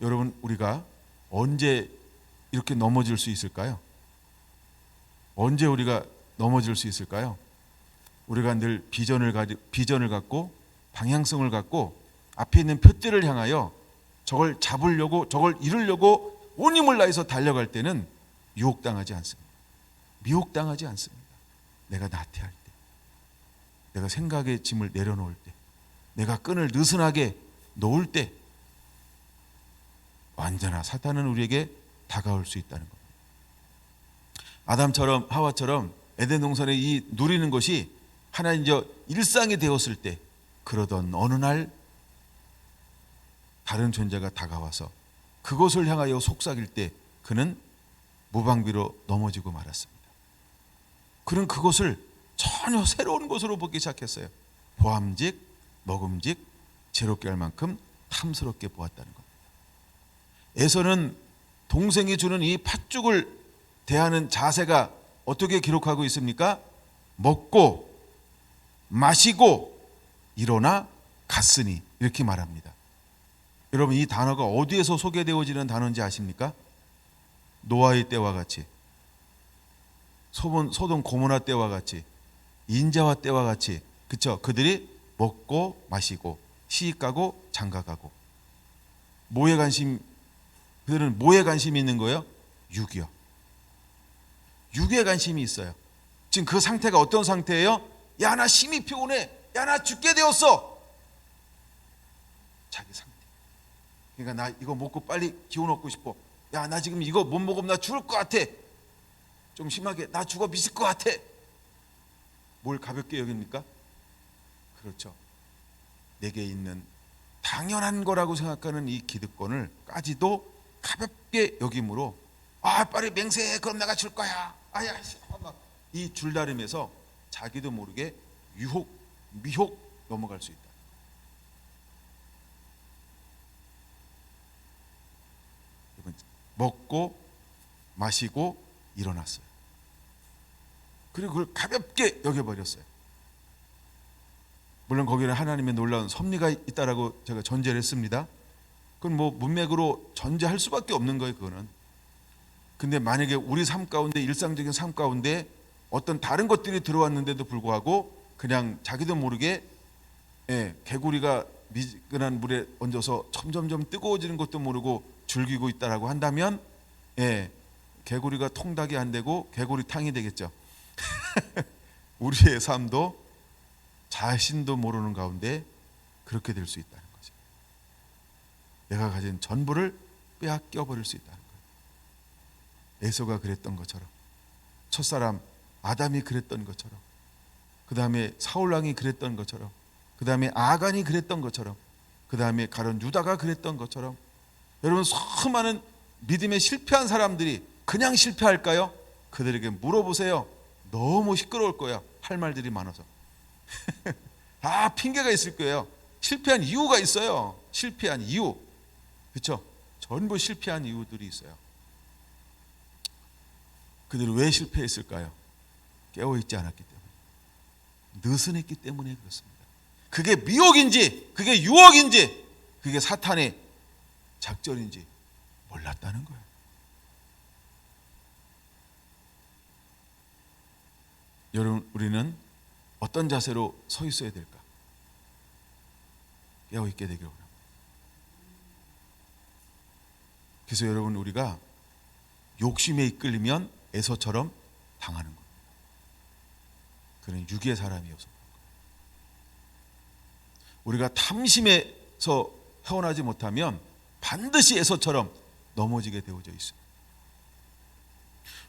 여러분, 우리가 언제 이렇게 넘어질 수 있을까요? 언제 우리가 넘어질 수 있을까요? 우리가 늘 비전을 갖고 방향성을 갖고 앞에 있는 표대를 향하여 저걸 잡으려고, 저걸 이루려고 온 힘을 다해서 달려갈 때는 유혹당하지 않습니다. 미혹당하지 않습니다. 내가 나태할 때, 내가 생각의 짐을 내려놓을 때, 내가 끈을 느슨하게 놓을 때 언제나 사탄은 우리에게 다가올 수 있다는 겁니다. 아담처럼 하와처럼 에덴 동산에 이 누리는 것이 하나님 일상이 되었을 때, 그러던 어느 날 다른 존재가 다가와서 그것을 향하여 속삭일 때 그는 무방비로 넘어지고 말았습니다. 그는 그것을 전혀 새로운 것으로 보기 시작했어요. 보암직, 먹음직, 제롭게 할 만큼 탐스럽게 보았다는 겁니다. 에서는 동생이 주는 이 팥죽을 대하는 자세가 어떻게 기록하고 있습니까? 먹고 마시고 일어나 갔으니, 이렇게 말합니다. 여러분, 이 단어가 어디에서 소개되어지는 단어인지 아십니까? 노아의 때와 같이, 소돔 고모라 때와 같이, 인자와 때와 같이, 그쵸? 그들이 먹고 마시고 시집가고 장가가고, 그들은 뭐에 관심이 있는 거예요? 육이요. 육에 관심이 있어요. 지금 그 상태가 어떤 상태예요? 야, 나 심히 피곤해. 야, 나 죽게 되었어. 자기 상태. 그러니까 나 이거 먹고 빨리 기운 얻고 싶어. 야, 나 지금 이거 못 먹으면 나 죽을 것 같아. 좀 심하게 나 죽어 미칠 것 같아. 뭘 가볍게 여깁니까? 그렇죠. 내게 있는 당연한 거라고 생각하는 이 기득권을까지도 가볍게 여김으로, 아, 빨리 맹세해. 그럼 내가 줄 거야. 아야, 이 줄다림에서 자기도 모르게 유혹, 미혹 넘어갈 수 있다. 먹고 마시고 일어났어요. 그리고 그걸 가볍게 여겨버렸어요. 물론 거기는 하나님의 놀라운 섭리가 있다라고 제가 전제를 했습니다. 그건 뭐 문맥으로 전제할 수밖에 없는 거예요, 그거는. 근데 만약에 우리 삶 가운데, 일상적인 삶 가운데 어떤 다른 것들이 들어왔는데도 불구하고 그냥 자기도 모르게 개구리가 미지근한 물에 얹어서 점점점 뜨거워지는 것도 모르고 즐기고 있다라고 한다면, 개구리가 통닭이 안 되고 개구리탕이 되겠죠. 우리의 삶도 자신도 모르는 가운데 그렇게 될 수 있다는 거죠. 내가 가진 전부를 빼앗겨 버릴 수 있다는 거예요. 에서가 그랬던 것처럼, 첫사람 아담이 그랬던 것처럼, 그 다음에 사울왕이 그랬던 것처럼, 그 다음에 아간이 그랬던 것처럼, 그 다음에 가룟 유다가 그랬던 것처럼, 여러분 수많은 믿음에 실패한 사람들이 그냥 실패할까요? 그들에게 물어보세요. 너무 시끄러울 거야. 할 말들이 많아서. 핑계가 있을 거예요. 실패한 이유가 있어요. 실패한 이유. 그렇죠? 전부 실패한 이유들이 있어요. 그들이 왜 실패했을까요? 깨어있지 않았기 때문에, 느슨했기 때문에 그렇습니다. 그게 미혹인지, 그게 유혹인지, 그게 사탄의 작전인지 몰랐다는 거예요. 여러분, 우리는 어떤 자세로 서 있어야 될까? 깨어있게 되기를 원합니다. 그래서 여러분, 우리가 욕심에 이끌리면 에서처럼 당하는 겁니다. 그는 육의 사람이어서. 우리가 탐심에서 헤어나지 못하면 반드시 에서처럼 넘어지게 되어져 있습니다.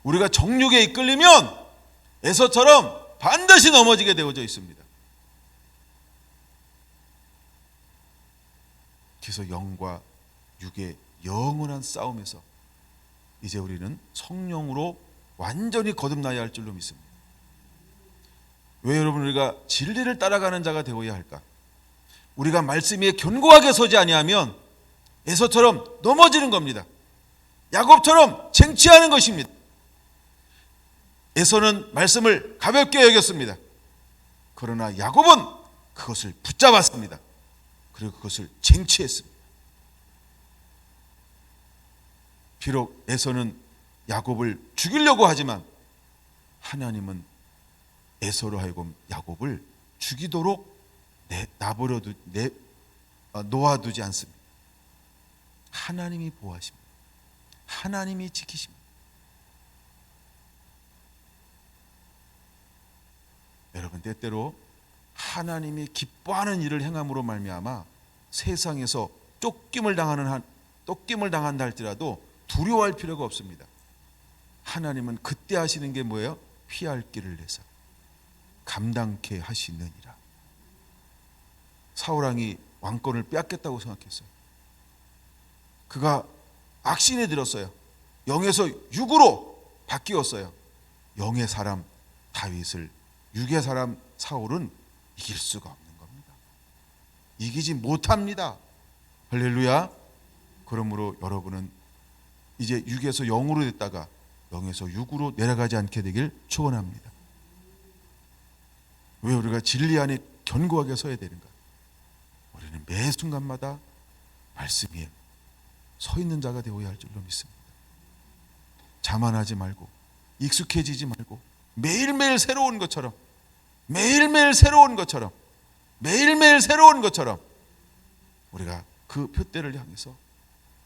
우리가 정욕에 이끌리면 에서처럼 반드시 넘어지게 되어져 있습니다. 그래서 영과 육의 영원한 싸움에서 이제 우리는 성령으로 완전히 거듭나야 할 줄로 믿습니다. 왜 여러분, 우리가 진리를 따라가는 자가 되어야 할까? 우리가 말씀 위에 견고하게 서지 아니하면 에서처럼 넘어지는 겁니다. 야곱처럼 쟁취하는 것입니다. 에서는 말씀을 가볍게 여겼습니다. 그러나 야곱은 그것을 붙잡았습니다. 그리고 그것을 쟁취했습니다. 비록 에서는 야곱을 죽이려고 하지만 하나님은 에서로 하여금 야곱을 죽이도록 놓아두지 않습니다. 하나님이 보호하십니다. 하나님이 지키십니다. 여러분, 때때로 하나님이 기뻐하는 일을 행함으로 말미암아 세상에서 쫓김을 당한다 할지라도 두려워할 필요가 없습니다. 하나님은 그때 하시는 게 뭐예요? 피할 길을 내사 감당케 하시느니라. 사울왕이 왕권을 빼앗겠다고 생각했어요. 그가 악신에 들었어요. 영에서 육으로 바뀌었어요. 영의 사람 다윗을 육의 사람 사울은 이길 수가 없는 겁니다. 이기지 못합니다. 할렐루야. 그러므로 여러분은 이제 육에서 영으로 됐다가 영에서 육으로 내려가지 않게 되길 축원합니다. 왜 우리가 진리 안에 견고하게 서야 되는가? 우리는 매 순간마다 말씀 위에 서 있는 자가 되어야 할 줄로 믿습니다. 자만하지 말고 익숙해지지 말고 매일매일 새로운 것처럼, 매일매일 새로운 것처럼, 매일매일 새로운 것처럼 우리가 그 표대를 향해서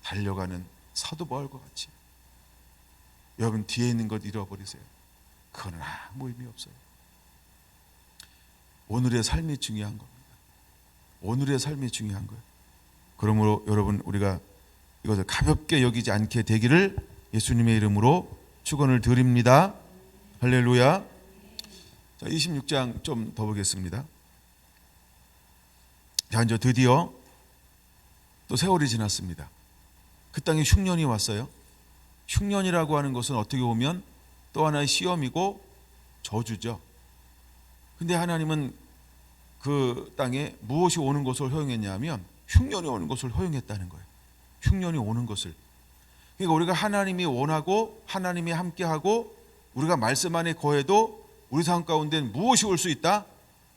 달려가는 사도 바울과 같이. 여러분, 뒤에 있는 것 잃어버리세요. 그거는 아무 의미 없어요. 오늘의 삶이 중요한 겁니다. 오늘의 삶이 중요한 거예요. 그러므로 여러분, 우리가 이것을 가볍게 여기지 않게 되기를 예수님의 이름으로 축원을 드립니다. 할렐루야. 자, 26장 좀 더 보겠습니다. 자, 이제 드디어 또 세월이 지났습니다. 그 땅에 흉년이 왔어요. 흉년이라고 하는 것은 어떻게 보면 또 하나의 시험이고 저주죠. 근데 하나님은 그 땅에 무엇이 오는 것을 허용했냐 하면 흉년이 오는 것을 허용했다는 거예요. 흉년이 오는 것을. 그러니까 우리가 하나님이 원하고 하나님이 함께하고 우리가 말씀 안에 거해도 우리 삶 가운데는 무엇이 올 수 있다?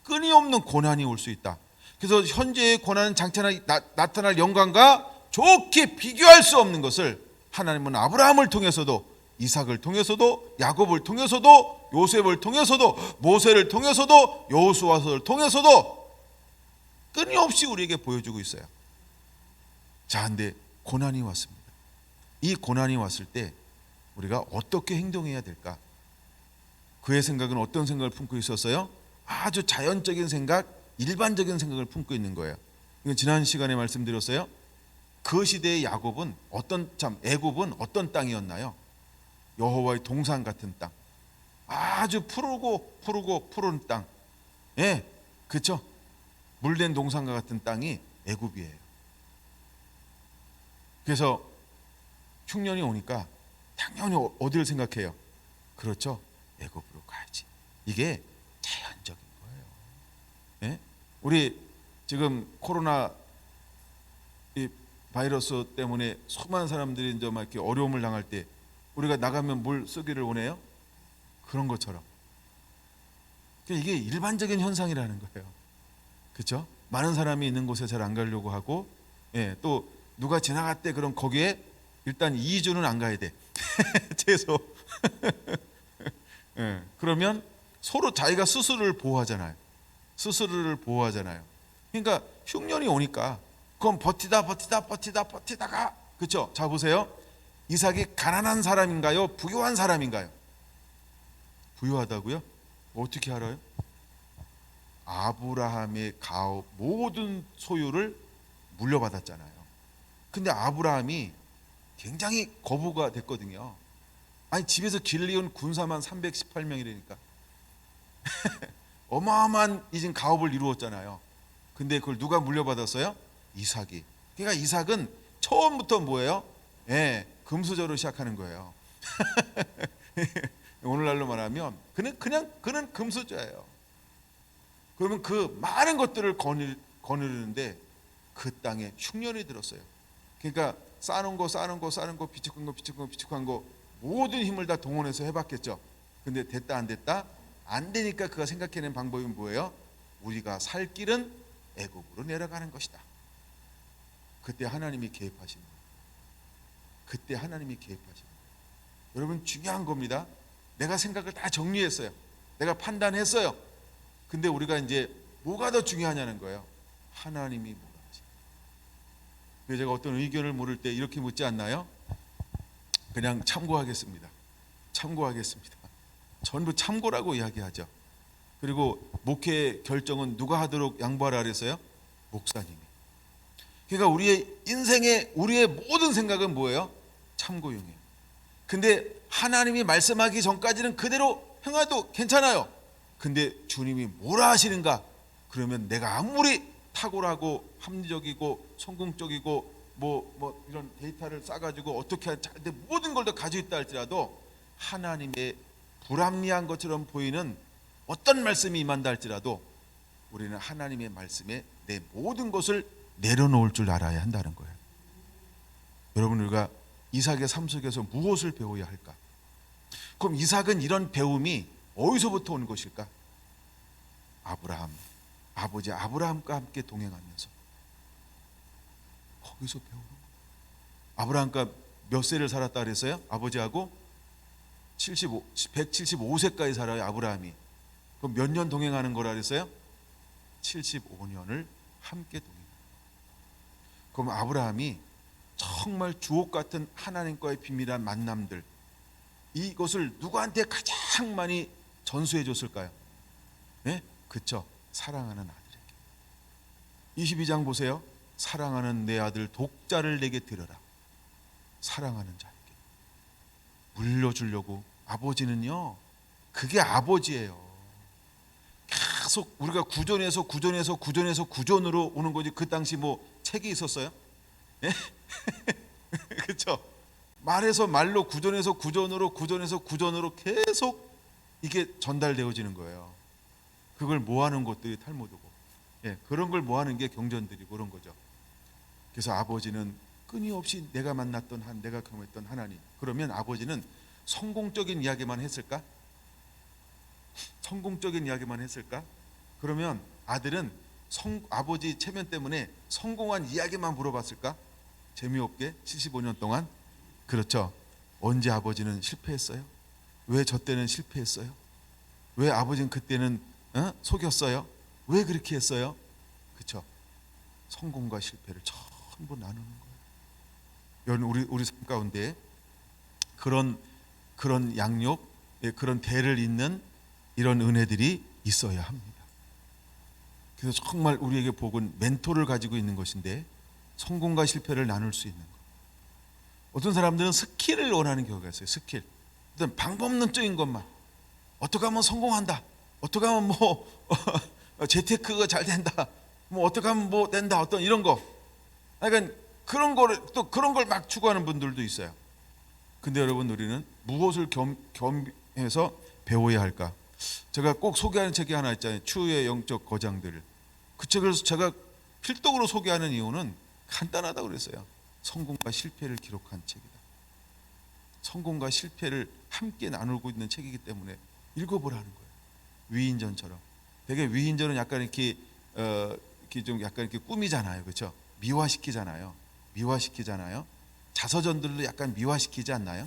끊임없는 고난이 올 수 있다. 그래서 현재의 고난은 장차나 나타날 영광과 좋게 비교할 수 없는 것을 하나님은 아브라함을 통해서도, 이삭을 통해서도, 야곱을 통해서도, 요셉을 통해서도, 모세를 통해서도, 여호수아서를 통해서도 끊임없이 우리에게 보여주고 있어요. 자, 근데 고난이 왔습니다. 이 고난이 왔을 때 우리가 어떻게 행동해야 될까? 그의 생각은 어떤 생각을 품고 있었어요? 아주 자연적인 생각, 일반적인 생각을 품고 있는 거예요. 이건 지난 시간에 말씀드렸어요. 그 시대의 야곱은 애굽은 어떤 땅이었나요? 여호와의 동산 같은 땅, 아주 푸른 땅, 예, 그렇죠? 물된 동산과 같은 땅이 애굽이에요. 그래서 흉년이 오니까 당연히 어디를 생각해요? 그렇죠, 애굽으로 가야지. 이게 자연적인 거예요. 예? 우리 지금 코로나 이 바이러스 때문에 수많은 사람들이 이제 막 이렇게 어려움을 당할 때 우리가 나가면 뭘 쓰기를 원해요? 그런 것처럼. 이게 일반적인 현상이라는 거예요. 그렇죠? 많은 사람이 있는 곳에 잘 안 가려고 하고, 예, 또 누가 지나갈 때 그럼 거기에 일단 2주는 안 가야 돼. 최소. 예, 그러면 서로 자기가 스스로를 보호하잖아요. 스스로를 보호하잖아요. 그러니까 흉년이 오니까 그건 버티다가, 그렇죠? 자 보세요. 이삭이 가난한 사람인가요? 부유한 사람인가요? 부유하다고요? 어떻게 알아요? 아브라함의 가업 모든 소유를 물려받았잖아요. 근데 아브라함이 굉장히 거부가 됐거든요. 아니 집에서 길리온 군사만 318명이라니까 어마어마한 이젠 가업을 이루었잖아요. 근데 그걸 누가 물려받았어요? 이삭이. 그러니까 이삭은 처음부터 뭐예요? 예, 금수저로 시작하는 거예요. 오늘날로 말하면 그는 금수저예요. 그러면 그 많은 것들을 거느리는데 그 땅에 흉년이 들었어요. 그러니까 쌓는 거 비축한 거 모든 힘을 다 동원해서 해봤겠죠. 근데 됐다 안 됐다? 안 되니까 그가 생각해낸 방법이 뭐예요? 우리가 살 길은 애굽으로 내려가는 것이다. 그때 하나님이 개입하신 거예요. 여러분 중요한 겁니다. 내가 생각을 다 정리했어요. 내가 판단했어요. 근데 우리가 이제 뭐가 더 중요하냐는 거예요. 하나님이 뭐라 하지? 그래서 제가 어떤 의견을 물을 때 이렇게 묻지 않나요? 그냥 참고하겠습니다. 전부 참고라고 이야기하죠. 그리고 목회 결정은 누가 하도록 양보하라 그랬어요? 목사님이. 그러니까 우리의 인생의 우리의 모든 생각은 뭐예요? 참고용이에요. 근데 하나님이 말씀하기 전까지는 그대로 행해도 괜찮아요. 근데 주님이 뭐라 하시는가? 그러면 내가 아무리 탁월하고 합리적이고 성공적이고 뭐 이런 데이터를 싸가지고 어떻게 할지 모든 걸 다 가지고 있다 할지라도 하나님의 불합리한 것처럼 보이는 어떤 말씀이 임한다 할지라도 우리는 하나님의 말씀에 내 모든 것을 내려놓을 줄 알아야 한다는 거예요. 여러분 우리가 이삭의 삶 속에서 무엇을 배워야 할까? 그럼 이삭은 이런 배움이 어디서부터 온 것일까? 아버지 아브라함과 함께 동행하면서 거기서 배우는 거예요. 아브라함과 몇 세를 살았다 그랬어요? 아버지하고 175세까지 살아요. 아브라함이. 그럼 몇 년 동행하는 거라 그랬어요? 75년을 함께 동행해요. 그럼 아브라함이 정말 주옥 같은 하나님과의 비밀한 만남들, 이것을 누구한테 가장 많이 전수해 줬을까요? 네? 그쵸, 사랑하는 아들에게. 22장 보세요. 사랑하는 내 아들 독자를 내게 드려라. 사랑하는 자에게 물려주려고. 아버지는요, 그게 아버지예요. 계속 우리가 구전으로 오는 거지. 그 당시 뭐 책이 있었어요? 예? 그렇죠? 말에서 말로 구전으로 계속 이게 전달되어지는 거예요. 그걸 모아놓은 것들이 탈무드고, 예, 그런 걸 모아놓은 게 경전들이고 그런 거죠. 그래서 아버지는 끊임없이 내가 만났던 내가 경험했던 하나님. 그러면 아버지는 성공적인 이야기만 했을까? 그러면 아들은 아버지 체면 때문에 성공한 이야기만 물어봤을까? 재미없게 75년 동안. 그렇죠. 언제 아버지는 실패했어요? 왜 저 때는 실패했어요? 왜 아버지는 그때는 속였어요? 왜 그렇게 했어요? 그렇죠. 성공과 실패를 전부 나누는 거예요. 여러분 우리 삶 가운데 그런 그런 양육, 그런 대를 잇는 이런 은혜들이 있어야 합니다. 그래서 정말 우리에게 복은 멘토를 가지고 있는 것인데 성공과 실패를 나눌 수 있는 것. 어떤 사람들은 스킬을 원하는 경우가 있어요. 스킬. 어떤 방법론적인 것만. 어떻게 하면 성공한다. 어떻게 하면 뭐 재테크가 잘 된다. 뭐 어떻게 하면 뭐 된다. 어떤 이런 거. 그러니까 그런 거를 또 그런 걸 막 추구하는 분들도 있어요. 근데 여러분, 우리는 무엇을 겸해서 배워야 할까? 제가 꼭 소개하는 책이 하나 있잖아요. 추후의 영적 거장들. 그 책을 제가 필독으로 소개하는 이유는 간단하다고 그랬어요. 성공과 실패를 기록한 책이다. 성공과 실패를 함께 나누고 있는 책이기 때문에 읽어보라는 거예요. 위인전처럼. 되게 위인전은 약간 이렇게 좀 약간 이렇게 꾸미잖아요, 그렇죠? 미화시키잖아요. 자서전들도 약간 미화시키지 않나요?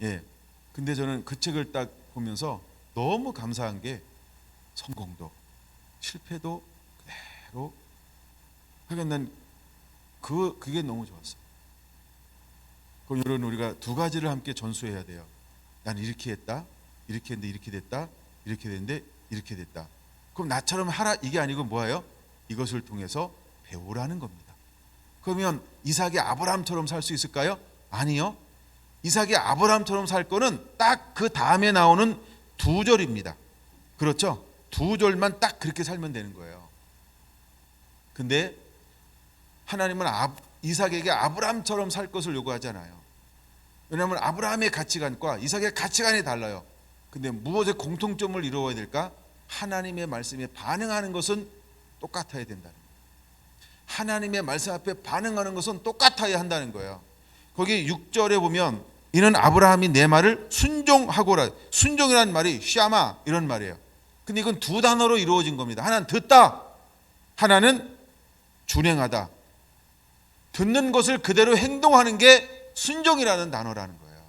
예. 근데 저는 그 책을 딱 보면서 너무 감사한 게 성공도 실패도 그대로. 그러니까 난 그게 너무 좋았어요. 그럼 여러분, 우리가 두 가지를 함께 전수해야 돼요. 난 이렇게 했다, 이렇게 했는데 이렇게 됐다, 이렇게 됐는데 이렇게 됐다. 그럼 나처럼 하라 이게 아니고 뭐예요? 이것을 통해서 배우라는 겁니다. 그러면 이삭이 아브라함처럼 살 수 있을까요? 아니요. 이삭이 아브라함처럼 살 거는 딱 그 다음에 나오는 2절입니다. 그렇죠? 2절만 딱 그렇게 살면 되는 거예요. 근데 하나님은 이삭에게 아브라함처럼 살 것을 요구하잖아요. 왜냐하면 아브라함의 가치관과 이삭의 가치관이 달라요. 근데 무엇의 공통점을 이루어야 될까? 하나님의 말씀에 반응하는 것은 똑같아야 된다는 거예요. 하나님의 말씀 앞에 반응하는 것은 똑같아야 한다는 거예요. 거기 6절에 보면 이는 아브라함이 내 말을 순종하고라. 순종이라는 말이 샤마 이런 말이에요. 근데 이건 2단어로 이루어진 겁니다. 하나는 듣다, 하나는 준행하다. 듣는 것을 그대로 행동하는 게 순종이라는 단어라는 거예요.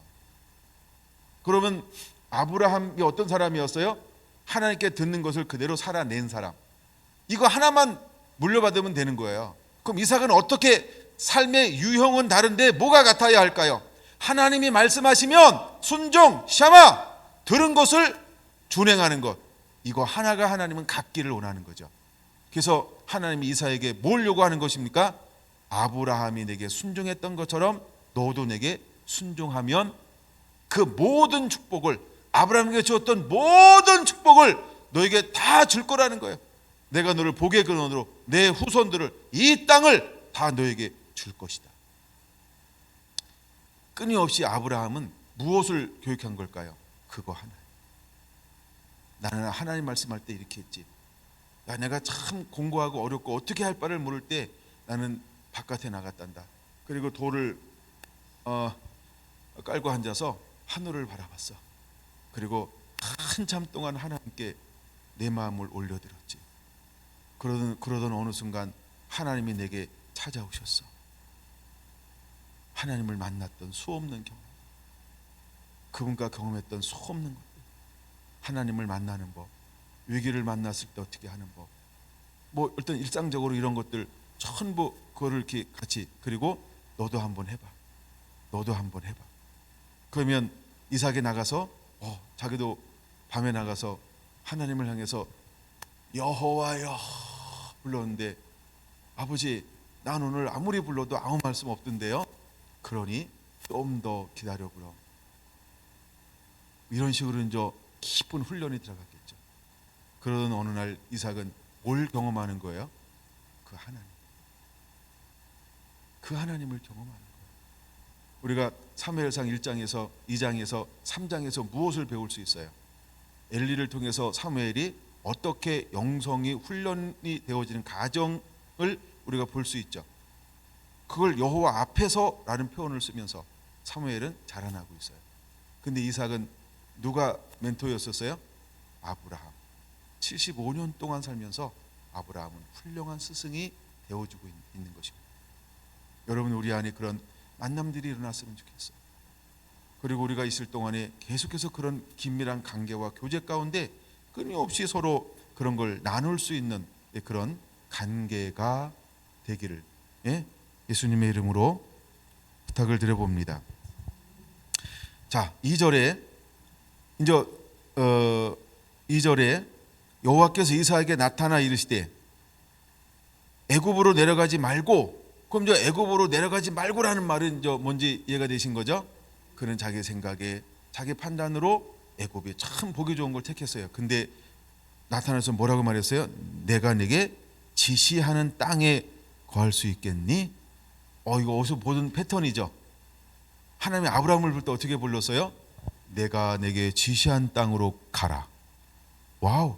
그러면 아브라함이 어떤 사람이었어요? 하나님께 듣는 것을 그대로 살아낸 사람. 이거 하나만 물려받으면 되는 거예요. 그럼 이삭은 어떻게 삶의 유형은 다른데 뭐가 같아야 할까요? 하나님이 말씀하시면 순종, 샤마, 들은 것을 준행하는 것. 이거 하나가 하나님은 같기를 원하는 거죠. 그래서 하나님이 이삭에게 뭘 요구하는 것입니까? 아브라함이 내게 순종했던 것처럼 너도 내게 순종하면 그 모든 축복을, 아브라함에게 주었던 모든 축복을 너에게 다 줄 거라는 거예요. 내가 너를 복의 근원으로 내 후손들을, 이 땅을 다 너에게 줄 것이다. 끊임없이 아브라함은 무엇을 교육한 걸까요? 그거 하나. 나는 하나님 말씀할 때 이렇게 했지. 야, 내가 참 공부하고 어렵고 어떻게 할 바를 모를 때 나는 바깥에 나갔단다. 그리고 돌을 깔고 앉아서 하늘을 바라봤어. 그리고 한참 동안 하나님께 내 마음을 올려드렸지. 그러던 어느 순간 하나님이 내게 찾아오셨어. 하나님을 만났던 수없는 경험, 그분과 경험했던 수없는 것들, 하나님을 만나는 법, 위기를 만났을 때 어떻게 하는 법, 뭐 일단 일상적으로 이런 것들 전부 그거를 이렇게 같이, 그리고 너도 한번 해봐. 그러면 이삭이 나가서 자기도 밤에 나가서 하나님을 향해서 여호와여 불렀는데, 아버지 난 오늘 아무리 불러도 아무 말씀 없던데요. 그러니 좀 더 기다려 그럼. 이런 식으로 이제 깊은 훈련이 들어갔겠죠. 그러던 어느 날 이삭은 뭘 경험하는 거예요? 그 하나님을 경험하는 거예요. 우리가 사무엘상 1장에서 2장에서 3장에서 무엇을 배울 수 있어요? 엘리를 통해서 사무엘이 어떻게 영성이 훈련이 되어지는 과정을 우리가 볼 수 있죠. 그걸 여호와 앞에서라는 표현을 쓰면서 사무엘은 자라나고 있어요. 근데 이삭은 누가 멘토였었어요? 아브라함. 75년 동안 살면서 아브라함은 훌륭한 스승이 되어주고 있는 것입니다. 여러분, 우리 안에 그런 만남들이 일어났으면 좋겠어요. 그리고 우리가 있을 동안에 계속해서 그런 긴밀한 관계와 교제 가운데 끊임없이 서로 그런 걸 나눌 수 있는 그런 관계가 되기를 예수님의 이름으로 부탁을 드려봅니다. 자, 2절에 이제 2절에 여호와께서 이삭에게 나타나 이르시되 애굽으로 내려가지 말고, 그럼 이제 애굽으로 내려가지 말고라는 말은 이제 뭔지 이해가 되신 거죠? 그는 자기 생각에 자기 판단으로 애굽이 참 보기 좋은 걸 택했어요. 근데 나타나서 뭐라고 말했어요? 내가 네게 지시하는 땅에 거할 수 있겠니? 이거 어디서 보던 패턴이죠. 하나님이 아브라함을 부를 때 어떻게 불렀어요? 내가 내게 지시한 땅으로 가라. 와우.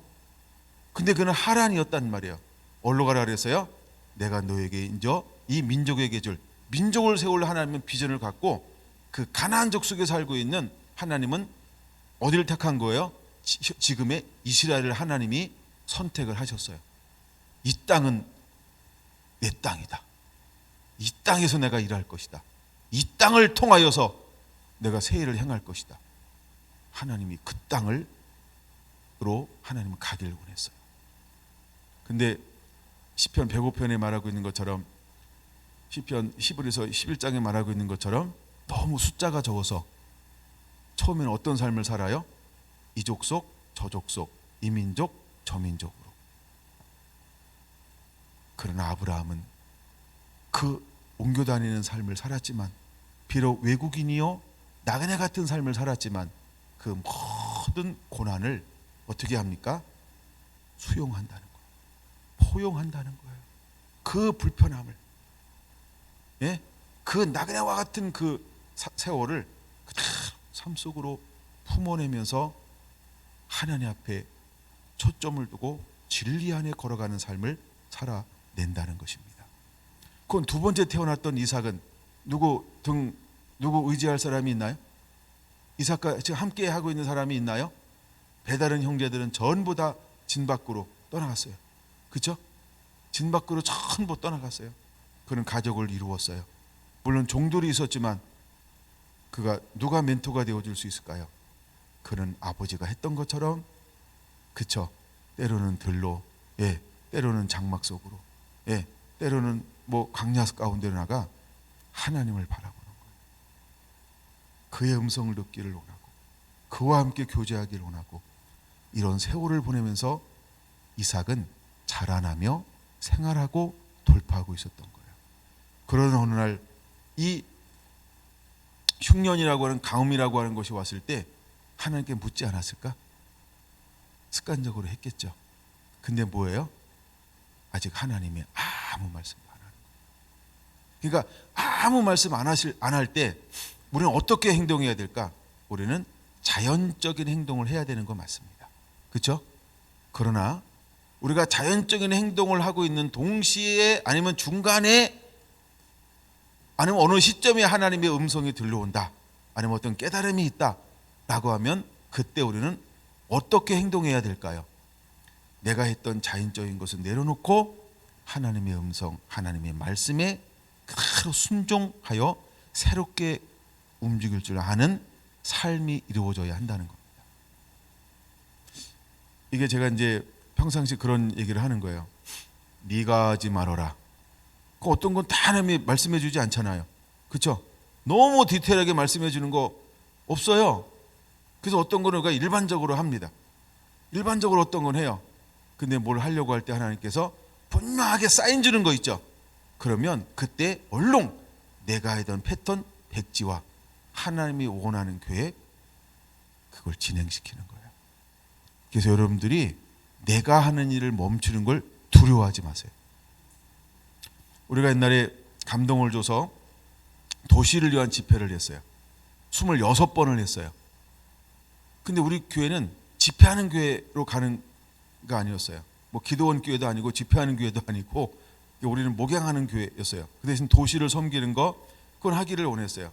근데 그는 하란이었단 말이에요. 어디로 가라 그랬어요? 내가 너에게 이제 이 민족에게 줄, 민족을 세울 하나님은 비전을 갖고 그 가나안 족속에 살고 있는 하나님은 어디를 택한 거예요? 지금의 이스라엘을 하나님이 선택을 하셨어요. 이 땅은 내 땅이다. 이 땅에서 내가 일할 것이다. 이 땅을 통하여서 내가 새 일을 행할 것이다. 하나님이 그 땅으로 하나님은 가기를 원했어요. 근데 시편 105편에 말하고 있는 것처럼, 시편 히브리서 11장에 말하고 있는 것처럼 너무 숫자가 적어서 처음에는 어떤 삶을 살아요? 이 족속, 저 족속, 이 민족, 저 민족으로. 그러나 아브라함은 그 옮겨다니는 삶을 살았지만, 비록 외국인이요 나그네 같은 삶을 살았지만 그 모든 고난을 어떻게 합니까? 수용한다는 거예요. 포용한다는 거예요. 그 불편함을, 예? 그 나그네와 같은 그 세월을 그대로 삶 속으로 품어내면서 하나님 앞에 초점을 두고 진리 안에 걸어가는 삶을 살아낸다는 것입니다. 그건 두 번째 태어났던 이삭은 누구 의지할 사람이 있나요? 이삭과 지금 함께 하고 있는 사람이 있나요? 배다른 형제들은 전부 다 진 밖으로 떠나갔어요. 그렇죠? 진 밖으로 전부 떠나갔어요. 그는 가족을 이루었어요. 물론 종들이 있었지만 그가 누가 멘토가 되어줄 수 있을까요? 그는 아버지가 했던 것처럼, 그쵸? 때로는 들로, 예, 때로는 장막 속으로, 예, 때로는 뭐 광야 가운데로 나가 하나님을 바라보는 거예요. 그의 음성을 듣기를 원하고 그와 함께 교제하기를 원하고, 이런 세월을 보내면서 이삭은 자라나며 생활하고 돌파하고 있었던 거예요. 그러는 어느 날 이 흉년이라고 하는 가뭄이라고 하는 것이 왔을 때 하나님께 묻지 않았을까? 습관적으로 했겠죠. 근데 뭐예요? 아직 하나님이 아무 말씀도 안 하는 거예요. 그러니까 아무 말씀 안 할 때 우리는 어떻게 행동해야 될까? 우리는 자연적인 행동을 해야 되는 거 맞습니다. 그렇죠? 그러나 우리가 자연적인 행동을 하고 있는 동시에, 아니면 중간에, 아니면 어느 시점에 하나님의 음성이 들려온다, 아니면 어떤 깨달음이 있다 라고 하면 그때 우리는 어떻게 행동해야 될까요? 내가 했던 자연적인 것을 내려놓고 하나님의 음성, 하나님의 말씀에 그대로 순종하여 새롭게 움직일 줄 아는 삶이 이루어져야 한다는 겁니다. 이게 제가 이제 평상시 그런 얘기를 하는 거예요. 네가 하지 말아라. 그 어떤 건 다 하나님이 말씀해 주지 않잖아요. 그렇죠? 너무 디테일하게 말씀해 주는 거 없어요. 그래서 어떤 거는 우리가 일반적으로 합니다. 일반적으로 어떤 건 해요. 근데 뭘 하려고 할 때 하나님께서 분명하게 사인 주는 거 있죠. 그러면 그때 얼른 내가 하던 패턴, 백지와 하나님이 원하는 계획, 그걸 진행시키는 거예요. 그래서 여러분들이 내가 하는 일을 멈추는 걸 두려워하지 마세요. 우리가 옛날에 감동을 줘서 도시를 위한 집회를 했어요. 26번을 했어요. 근데 우리 교회는 집회하는 교회로 가는 거 아니었어요. 뭐 기도원 교회도 아니고 집회하는 교회도 아니고, 우리는 목양하는 교회였어요. 그 대신 도시를 섬기는 거, 그건 하기를 원했어요.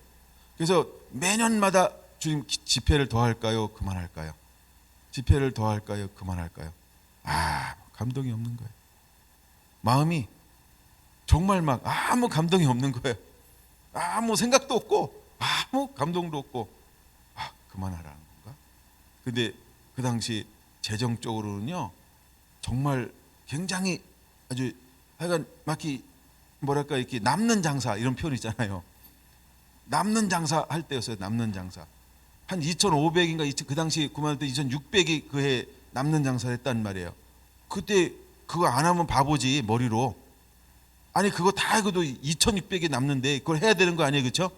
그래서 매년마다 주님 집회를 더 할까요? 그만할까요? 집회를 더 할까요? 그만할까요? 감동이 없는 거예요. 마음이 정말 막 아무 감동이 없는 거예요. 아무 생각도 없고 아무 감동도 없고, 그만하라는 건가? 근데 그 당시 재정적으로는요 정말 굉장히 아주 하여간 막 뭐랄까 이렇게 남는 장사, 이런 표현 있잖아요. 남는 장사 할 때였어요. 남는 장사. 한 2,500인가 그 당시 구만할 때 2,600이 그 해 남는 장사를 했단 말이에요. 그때 그거 안 하면 바보지 머리로. 아니 그거 다 해도 2,600이 남는데 그걸 해야 되는 거 아니에요, 그렇죠?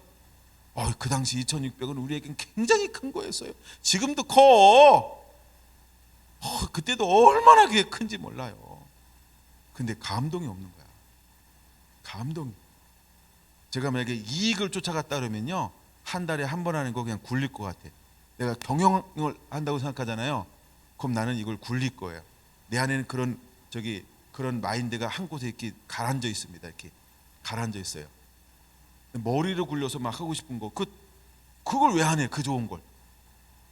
그 당시 2,600은 우리에겐 굉장히 큰 거였어요. 지금도 커. 그때도 얼마나 그게 큰지 몰라요. 근데 감동이 없는 거야. 감동이. 제가 만약에 이익을 쫓아갔다 그러면요, 한 달에 한 번 하는 거 그냥 굴릴 것 같아. 내가 경영을 한다고 생각하잖아요. 그럼 나는 이걸 굴릴 거예요. 내 안에는 그런 마인드가 한 곳에 이렇게 가라앉아 있습니다. 이렇게 가라앉아 있어요. 머리를 굴려서 막 하고 싶은 거, 그걸 왜 안 해? 그 좋은 걸.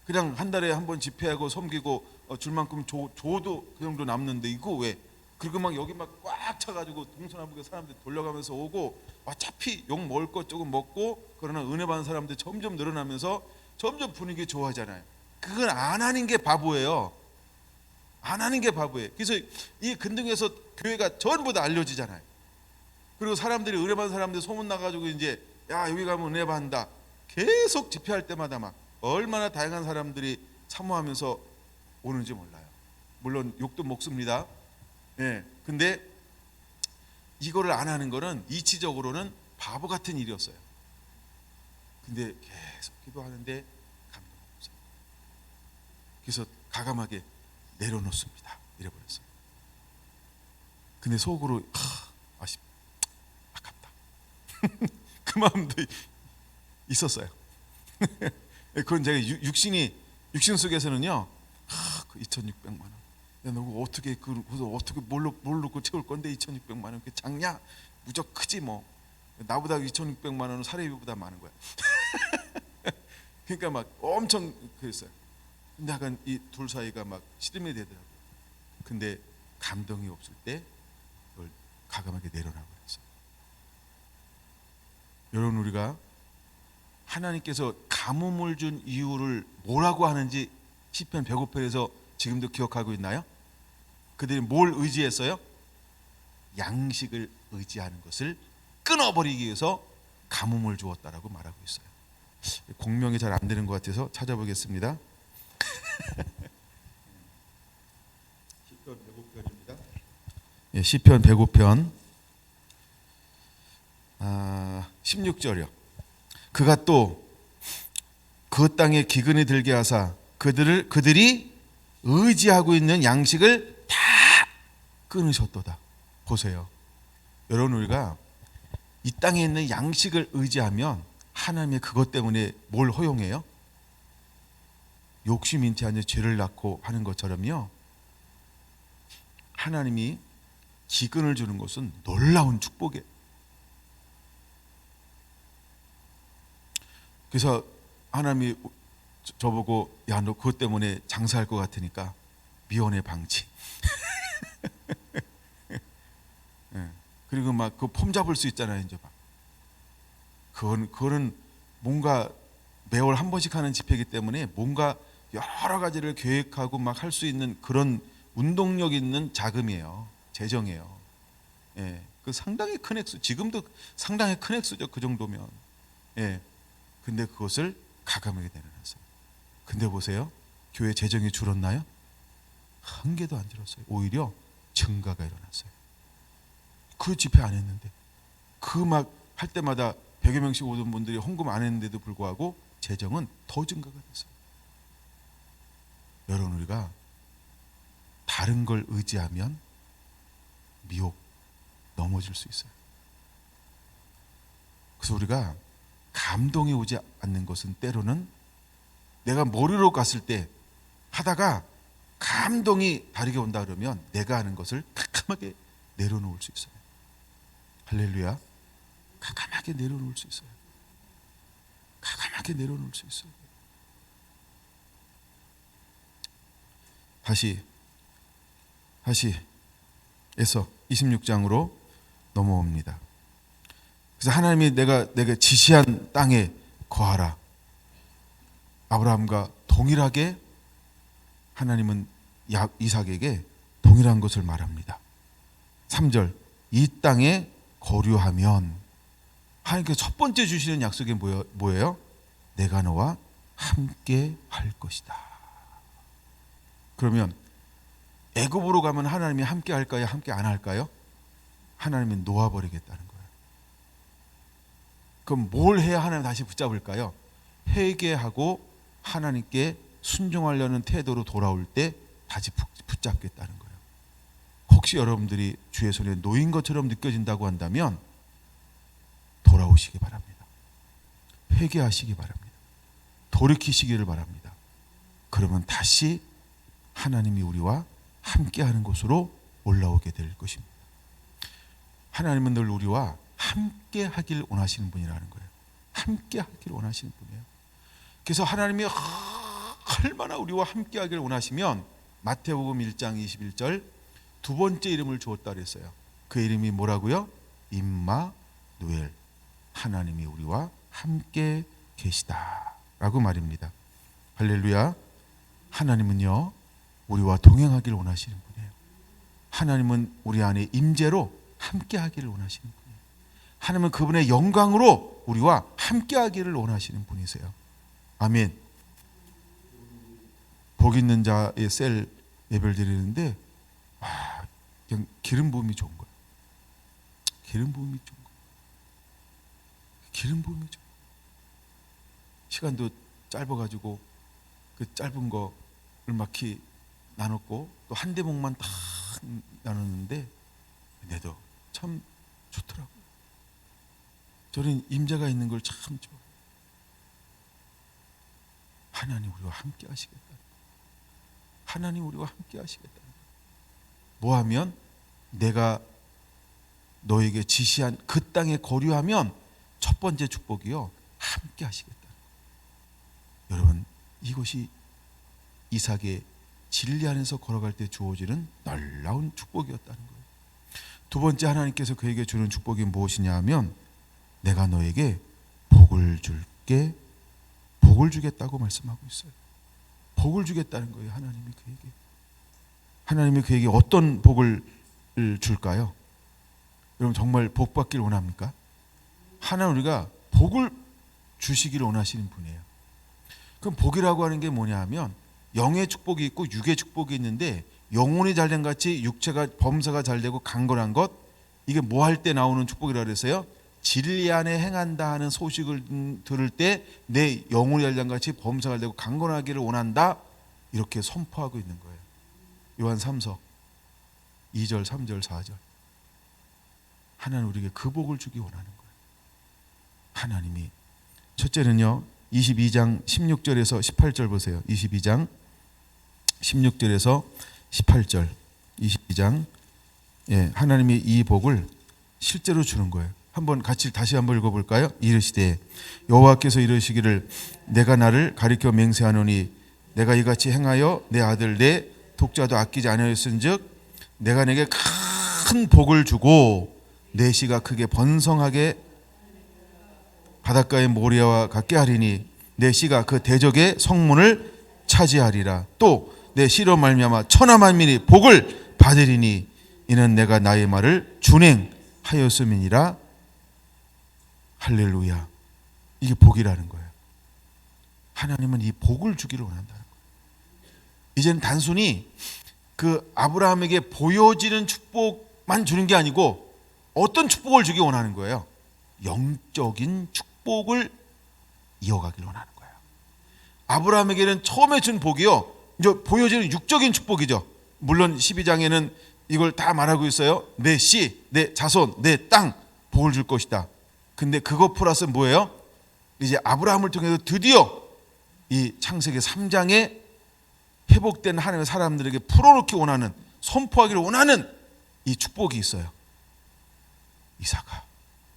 그냥 한 달에 한 번 집회하고 섬기고 줄 만큼 줘도 그 정도 남는데 이거 왜? 그리고 막 여기 막 꽉 차가지고 동서남북에 사람들 돌려가면서 오고, 어차피 욕 먹을 것 조금 먹고, 그러나 은혜 받는 사람들 점점 늘어나면서 점점 분위기 좋아지잖아요. 그건 안 하는 게 바보예요. 안 하는 게 바보예요. 그래서 이 근등에서 교회가 전부 다 알려지잖아요. 그리고 사람들이 은혜 받는 사람들 소문 나가지고 이제 야 여기 가면 은혜 받는다. 계속 집회할 때마다 막 얼마나 다양한 사람들이 사모하면서 오는지 몰라요. 물론 욕도 먹습니다. 예. 근데 이거를 안 하는 거는 이치적으로는 바보 같은 일이었어요. 근데 계속 기도하는데 감동 없어요. 그래서 과감하게 내려놓습니다. 이래버렸어요. 근데 속으로 아깝다. 그 마음도 있었어요. 그건 제가 육신 속에서는요, 그 2,600만 원. 야, 너 어떻게 뭘로 그 채울 건데 2,600만 원? 그 작냐? 무적 크지 뭐. 나보다 2,600만 원은 사례비보다 많은 거야. 그러니까 막 엄청 그랬어요. 근데 약간 이 둘 사이가 막 씨름이 되더라고요. 근데 감동이 없을 때 그걸 과감하게 내려놔 버렸어요. 여러분, 우리가 하나님께서 가뭄을 준 이유를 뭐라고 하는지 시편 105편에서 지금도 기억하고 있나요? 그들이 뭘 의지했어요? 양식을 의지하는 것을 끊어버리기 위해서 가뭄을 주었다라고 말하고 있어요. 공명이 잘 안 되는 것 같아서 찾아보겠습니다. 시편 105편입니다. 예, 시편 105편 16절이요. 그가 또 그 땅에 기근이 들게 하사 그들이 의지하고 있는 양식을 다 끊으셨도다. 보세요. 여러분, 우리가 이 땅에 있는 양식을 의지하면 하나님의 그것 때문에 뭘 허용해요? 욕심 인태하여 죄를 낳고 하는 것처럼요, 하나님이 기근을 주는 것은 놀라운 축복이에요. 그래서 하나님이 저보고 야, 너 그것 때문에 장사할 것 같으니까 미혼의 방지. 예. 그리고 막 그 폼 잡을 수 있잖아요. 이제 막 그거는 뭔가 매월 한 번씩 하는 집회이기 때문에 뭔가 여러 가지를 계획하고 막 할 수 있는 그런 운동력 있는 자금이에요. 재정이에요. 예. 그 상당히 큰 액수. 지금도 상당히 큰 액수죠. 그 정도면. 예. 근데 그것을 가감하게 내려놨어요. 근데 보세요. 교회 재정이 줄었나요? 한 개도 안 줄었어요. 오히려 증가가 일어났어요. 그 집회 안 했는데, 그 막 할 때마다 100여 명씩 오던 분들이 헌금 안 했는데도 불구하고 재정은 더 증가가 됐어요. 여러분, 우리가 다른 걸 의지하면 미혹 넘어질 수 있어요. 그래서 우리가 감동이 오지 않는 것은 때로는 내가 머리로 갔을 때 하다가 감동이 다르게 온다 그러면 내가 하는 것을 캄캄하게 내려놓을 수 있어요. 할렐루야. 캄캄하게 내려놓을 수 있어요. 캄캄하게 내려놓을 수 있어요. 다시 에서 26장으로 넘어옵니다. 그래서 하나님이 내가 지시한 땅에 거하라. 아브라함과 동일하게 하나님은 이삭에게 동일한 것을 말합니다. 3절, 이 땅에 거류하면, 하나님께서 첫 번째 주시는 약속이 뭐예요? 내가 너와 함께 할 것이다. 그러면 애굽으로 가면 하나님이 함께 할까요? 함께 안 할까요? 하나님이 놓아버리겠다는 거예요. 그럼 뭘 해야 하나님 다시 붙잡을까요? 회개하고 하나님께 순종하려는 태도로 돌아올 때 다시 붙잡겠다는 거예요. 혹시 여러분들이 주의 손에 놓인 것처럼 느껴진다고 한다면 돌아오시기 바랍니다. 회개하시기 바랍니다. 돌이키시기를 바랍니다. 그러면 다시 하나님이 우리와 함께하는 곳으로 올라오게 될 것입니다. 하나님은 늘 우리와 함께하길 원하시는 분이라는 거예요. 함께하길 원하시는 분이에요. 그래서 하나님이 얼마나 우리와 함께하길 원하시면 마태복음 1장 21절 두 번째 이름을 주었다 그랬어요. 그 이름이 뭐라고요? 임마누엘, 하나님이 우리와 함께 계시다라고 말입니다. 할렐루야. 하나님은요 우리와 동행하기를 원하시는 분이에요. 하나님은 우리 안에 임재로 함께하기를 원하시는 분이에요. 하나님은 그분의 영광으로 우리와 함께하기를 원하시는 분이세요. 아멘. 복 있는 자의 셀 예배를 드리는데 그냥 기름 부음이 좋은 거예요. 기름 부음이 좋은 거예요. 기름 부음이 좋은 거예요. 시간도 짧아가지고 그 짧은 거를 막히 나눴고 또 한 대목만 딱 나눴는데 근데도 참 좋더라고요. 저는 임재가 있는 걸 참 좋아해요. 하나님 우리와 함께 하시겠다. 하나님 우리와 함께 하시겠다. 뭐하면 내가 너에게 지시한 그 땅에 거류하면 첫 번째 축복이요 함께 하시겠다. 여러분 이것이 이삭의 진리 안에서 걸어갈 때 주어지는 놀라운 축복이었다는 거예요. 두 번째 하나님께서 그에게 주는 축복이 무엇이냐 하면 내가 너에게 복을 줄게, 복을 주겠다고 말씀하고 있어요. 복을 주겠다는 거예요. 하나님이 그에게 어떤 복을 줄까요? 여러분 정말 복 받길 원합니까? 하나님 우리가 복을 주시기를 원하시는 분이에요. 그럼 복이라고 하는 게 뭐냐 하면 영의 축복이 있고 육의 축복이 있는데 영혼이 잘된 같이 육체가 범사가 잘되고 강건한 것, 이게 뭐 할 때 나오는 축복이라고 그랬어요? 진리 안에 행한다 하는 소식을 들을 때 내 영혼이 잘된 같이 범사가 되고 강건하기를 원한다, 이렇게 선포하고 있는 거예요. 요한 3서 2절 3절 4절. 하나님 우리에게 그 복을 주기 원하는 거예요. 하나님이 첫째는요 22장 16절에서 18절 보세요. 22장 16절에서 18절. 22장 하나님이 이 복을 실제로 주는 거예요. 한번 같이 다시 한번 읽어볼까요? 이르시되 여호와께서 이르시기를 내가 나를 가리켜 맹세하노니 내가 이같이 행하여 내 아들 내 독자도 아끼지 아니하였은즉 내가 내게 큰 복을 주고 내 씨가 크게 번성하게 바닷가의 모래와 같게 하리니 내 씨가 그 대적의 성문을 차지하리라. 또 내 씨로 말미암아 천하 만민이 복을 받으리니 이는 내가 나의 말을 준행하였음이니라. 할렐루야. 이게 복이라는 거예요. 하나님은 이 복을 주기를 원한다는 거예요. 이제는 단순히 그 아브라함에게 보여지는 축복만 주는 게 아니고 어떤 축복을 주기 원하는 거예요? 영적인 축복을 이어가기를 원하는 거예요. 아브라함에게는 처음에 준 복이요, 이제 보여지는 육적인 축복이죠. 물론 12장에는 이걸 다 말하고 있어요. 내 씨, 내 자손, 내 땅 복을 줄 것이다. 근데 그거 플러스 뭐예요? 이제 아브라함을 통해서 드디어 이 창세기 3장에 회복된 하나님의 사람들에게 풀어놓기 원하는, 선포하기를 원하는 이 축복이 있어요. 이삭아,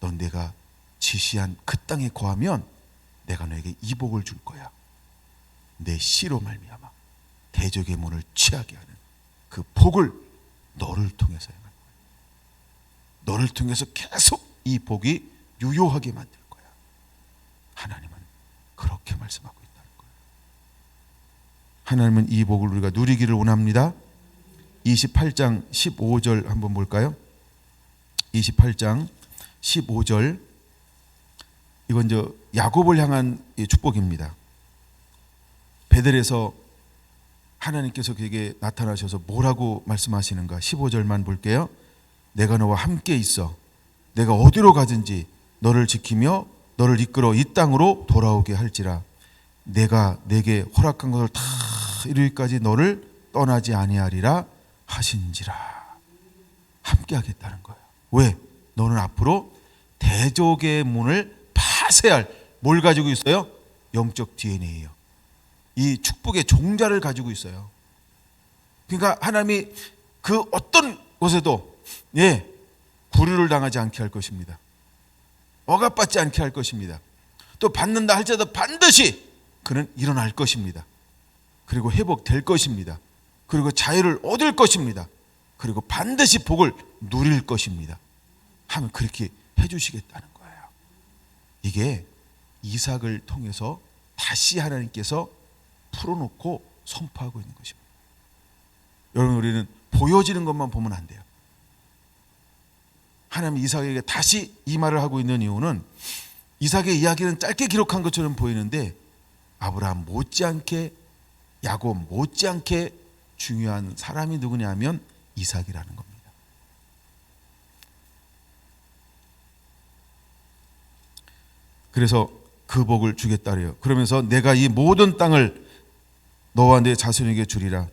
넌 내가 지시한 그 땅에 거하면 내가 너에게 이 복을 줄 거야. 내 씨로 말미암아 대적의 문을 취하게 하는 그 복을 너를 통해서 행할 거야. 너를 통해서 계속 이 복이 유효하게 만들 거야. 하나님은 그렇게 말씀하고 있다는 거예요. 하나님은 이 복을 우리가 누리기를 원합니다. 28장 15절 한번 볼까요? 28장 15절. 이건 야곱을 향한 축복입니다. 베델에서 하나님께서 그에게 나타나셔서 뭐라고 말씀하시는가? 15절만 볼게요. 내가 너와 함께 있어 내가 어디로 가든지 너를 지키며 너를 이끌어 이 땅으로 돌아오게 할지라. 내가 내게 허락한 것을 다 이루기까지 너를 떠나지 아니하리라 하신지라. 함께 하겠다는 거예요. 왜? 너는 앞으로 대적의 문을 파쇄할 뭘 가지고 있어요? 영적 DNA예요. 이 축복의 종자를 가지고 있어요. 그러니까 하나님이 그 어떤 곳에도 구류를 당하지 않게 할 것입니다. 억압받지 않게 할 것입니다. 또 받는다 할지라도 반드시 그는 일어날 것입니다. 그리고 회복될 것입니다. 그리고 자유를 얻을 것입니다. 그리고 반드시 복을 누릴 것입니다. 하면 그렇게 해주시겠다는 거예요. 이게 이삭을 통해서 다시 하나님께서 풀어놓고 선포하고 있는 것입니다. 여러분, 우리는 보여지는 것만 보면 안 돼요. 하나님 이삭에게 다시 이 말을 하고 있는 이유는 이삭의 이야기는 짧게 기록한 것처럼 보이는데 아브라함 못지않게 야곱 못지않게 중요한 사람이 누구냐면 이삭이라는 겁니다. 그래서 그 복을 주겠다 그래요. 그러면서 내가 이 모든 땅을 너와 내 자손에게 주리라.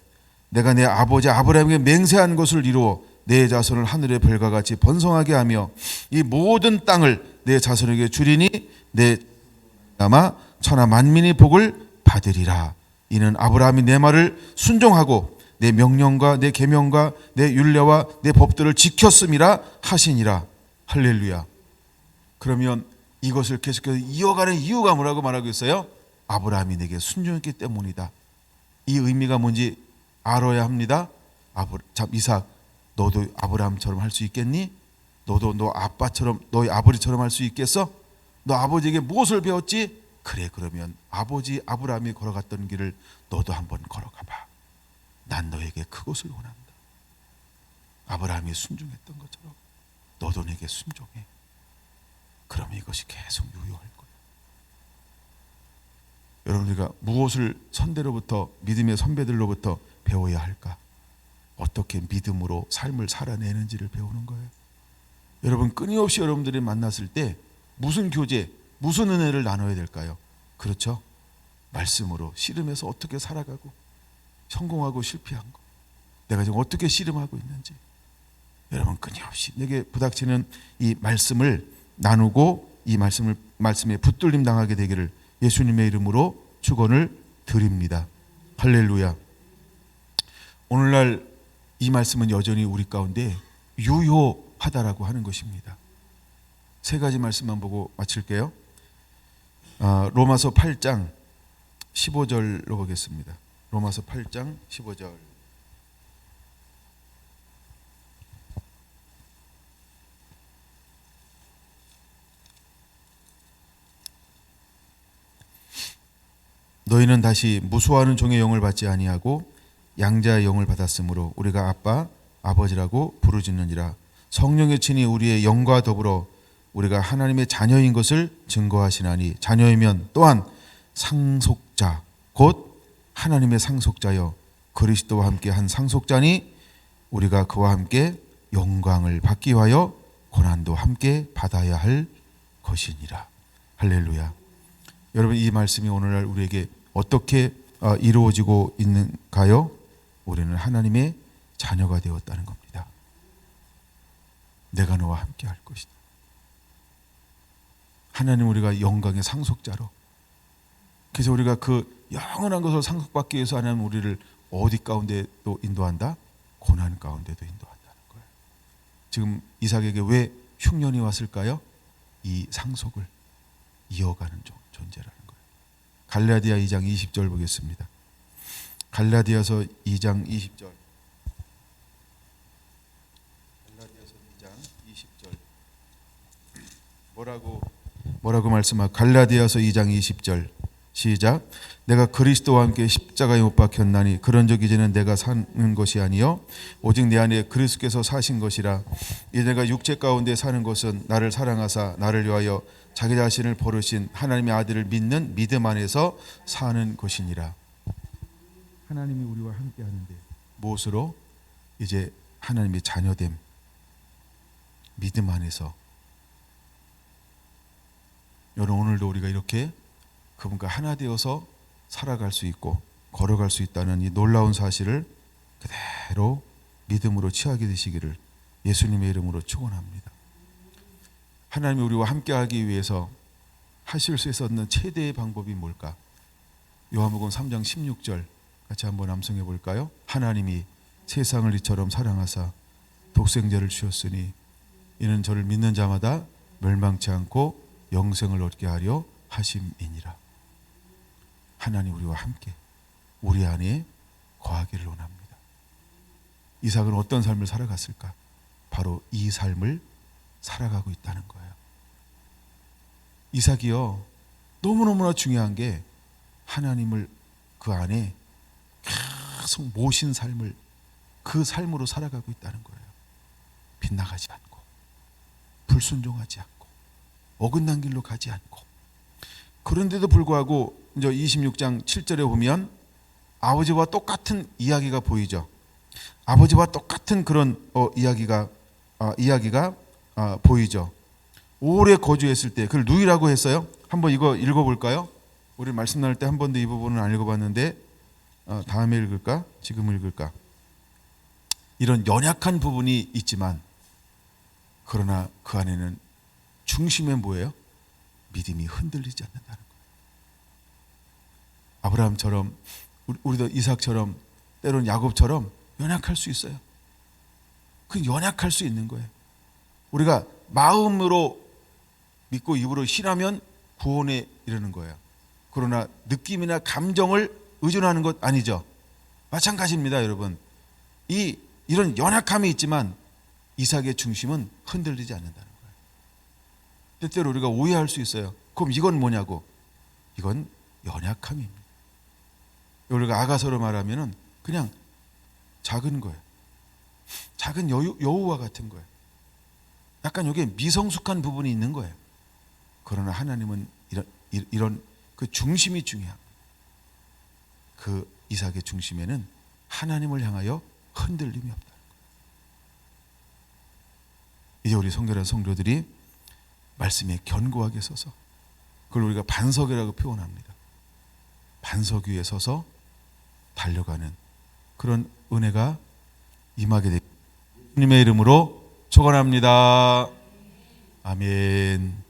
내가 내 아버지 아브라함에게 맹세한 것을 이루어 내 자손을 하늘의 별과 같이 번성하게 하며 이 모든 땅을 내 자손에게 주리니 내 아마 천하 만민이 복을 받으리라. 이는 아브라함이 내 말을 순종하고 내 명령과 내 계명과 내 율례와 내 법들을 지켰음이라 하시니라. 할렐루야. 그러면 이것을 계속해서 이어가는 이유가 뭐라고 말하고 있어요? 아브라함이 내게 순종했기 때문이다. 이 의미가 뭔지 알아야 합니다. 이삭, 너도 아브라함처럼 할 수 있겠니? 너도 너 아빠처럼, 너희 아버지처럼 할 수 있겠어? 너 아버지에게 무엇을 배웠지? 그래, 그러면 아버지 아브라함이 걸어갔던 길을 너도 한번 걸어가봐. 난 너에게 그것을 원한다. 아브라함이 순종했던 것처럼 너도 내게 순종해. 그러면 이것이 계속 유효할 거예요. 여러분, 우리가 무엇을 선대로부터, 믿음의 선배들로부터 배워야 할까? 어떻게 믿음으로 삶을 살아내는지를 배우는 거예요. 여러분, 끊임없이 여러분들이 만났을 때 무슨 교제, 무슨 은혜를 나눠야 될까요? 그렇죠? 말씀으로 씨름해서 어떻게 살아가고 성공하고 실패한 거, 내가 지금 어떻게 씨름하고 있는지, 여러분 끊임없이 내게 부닥치는 이 말씀을 나누고 이 말씀에 붙들림 당하게 되기를 예수님의 이름으로 축원을 드립니다. 할렐루야. 오늘날 이 말씀은 여전히 우리 가운데 유효하다라고 하는 것입니다. 세 가지 말씀만 보고 마칠게요. 로마서 8장 15절로 보겠습니다. 로마서 8장 15절. 너희는 다시 무수하는 종의 영을 받지 아니하고 양자의 영을 받았으므로 우리가 아빠, 아버지라고 부르짖느니라. 성령의 친히 우리의 영과 더불어 우리가 하나님의 자녀인 것을 증거하시나니 자녀이면 또한 상속자 곧 하나님의 상속자여 그리스도와 함께 한 상속자니 우리가 그와 함께 영광을 받기 위하여 고난도 함께 받아야 할 것이니라. 할렐루야. 여러분, 이 말씀이 오늘날 우리에게 어떻게 이루어지고 있는가요? 우리는 하나님의 자녀가 되었다는 겁니다. 내가 너와 함께 할 것이다. 하나님, 우리가 영광의 상속자로, 그래서 우리가 그 영원한 것을 상속받기 위해서 하나님 우리를 어디 가운데 또 인도한다? 고난 가운데도 인도한다는 거예요. 지금 이삭에게 왜 흉년이 왔을까요? 이 상속을 이어가는 존재라는 거예요. 갈라디아 2장 20절 보겠습니다. 갈라디아서 2장 20절. 갈라디아서 2장 20절. 뭐라고 말씀하고, 갈라디아서 2장 20절 시작. 내가 그리스도와 함께 십자가에 못 박혔나니 그런적 이제는 내가 사는 것이 아니요 오직 내 안에 그리스도께서 사신 것이라. 이제 내가 육체 가운데 사는 것은 나를 사랑하사 나를 위하여 자기 자신을 버리신 하나님의 아들을 믿는 믿음 안에서 사는 것이니라. 하나님이 우리와 함께 하는데 무엇으로? 이제 하나님의 자녀됨, 믿음 안에서. 여러분, 오늘도 우리가 이렇게 그분과 하나 되어서 살아갈 수 있고 걸어갈 수 있다는 이 놀라운 사실을 그대로 믿음으로 취하게 되시기를 예수님의 이름으로 축원합니다. 하나님이 우리와 함께하기 위해서 하실 수 있었는 최대의 방법이 뭘까? 요한복음 3장 16절 같이 한번 암송해 볼까요? 하나님이 세상을 이처럼 사랑하사 독생자를 주셨으니 이는 저를 믿는 자마다 멸망치 않고 영생을 얻게 하려 하심이니라. 하나님 우리와 함께 우리 안에 거하기를 원합니다. 이삭은 어떤 삶을 살아갔을까? 바로 이 삶을 살아가고 있다는 거예요. 이삭이요, 너무너무나 중요한 게 하나님을 그 안에 계속 모신 삶을, 그 삶으로 살아가고 있다는 거예요. 빗나가지 않고 불순종하지 않고 어긋난 길로 가지 않고. 그런데도 불구하고 이제 26장 7절에 보면 아버지와 똑같은 이야기가 보이죠. 아버지와 똑같은 그런 이야기가 보이죠. 오래 거주했을 때 그걸 누이라고 했어요. 한번 이거 읽어볼까요? 우리 말씀 나눌 때 한 번도 이 부분은 안 읽어봤는데 다음에 읽을까? 지금 읽을까? 이런 연약한 부분이 있지만 그러나 그 안에는 중심에 뭐예요? 믿음이 흔들리지 않는다는 거예요. 아브라함처럼 우리도 이삭처럼 때로는 야곱처럼 연약할 수 있어요. 그 연약할 수 있는 거예요. 우리가 마음으로 믿고 입으로 신하면 구원에 이르는 거예요. 그러나 느낌이나 감정을 의존하는 것 아니죠. 마찬가지입니다, 여러분. 이런 연약함이 있지만 이삭의 중심은 흔들리지 않는다는 거예요. 때때로 우리가 오해할 수 있어요. 그럼 이건 뭐냐고? 이건 연약함입니다. 우리가 아가서로 말하면은 그냥 작은 거예요. 작은 여우와 같은 거예요. 약간 여기에 미성숙한 부분이 있는 거예요. 그러나 하나님은 이런 그 중심이 중요합니다. 그 이삭의 중심에는 하나님을 향하여 흔들림이 없다는 거예요. 이제 우리 성결한 성도들이 말씀에 견고하게 서서, 그걸 우리가 반석이라고 표현합니다. 반석 위에 서서 달려가는 그런 은혜가 임하게 됩니다. 주님의 이름으로 축원합니다. 아멘.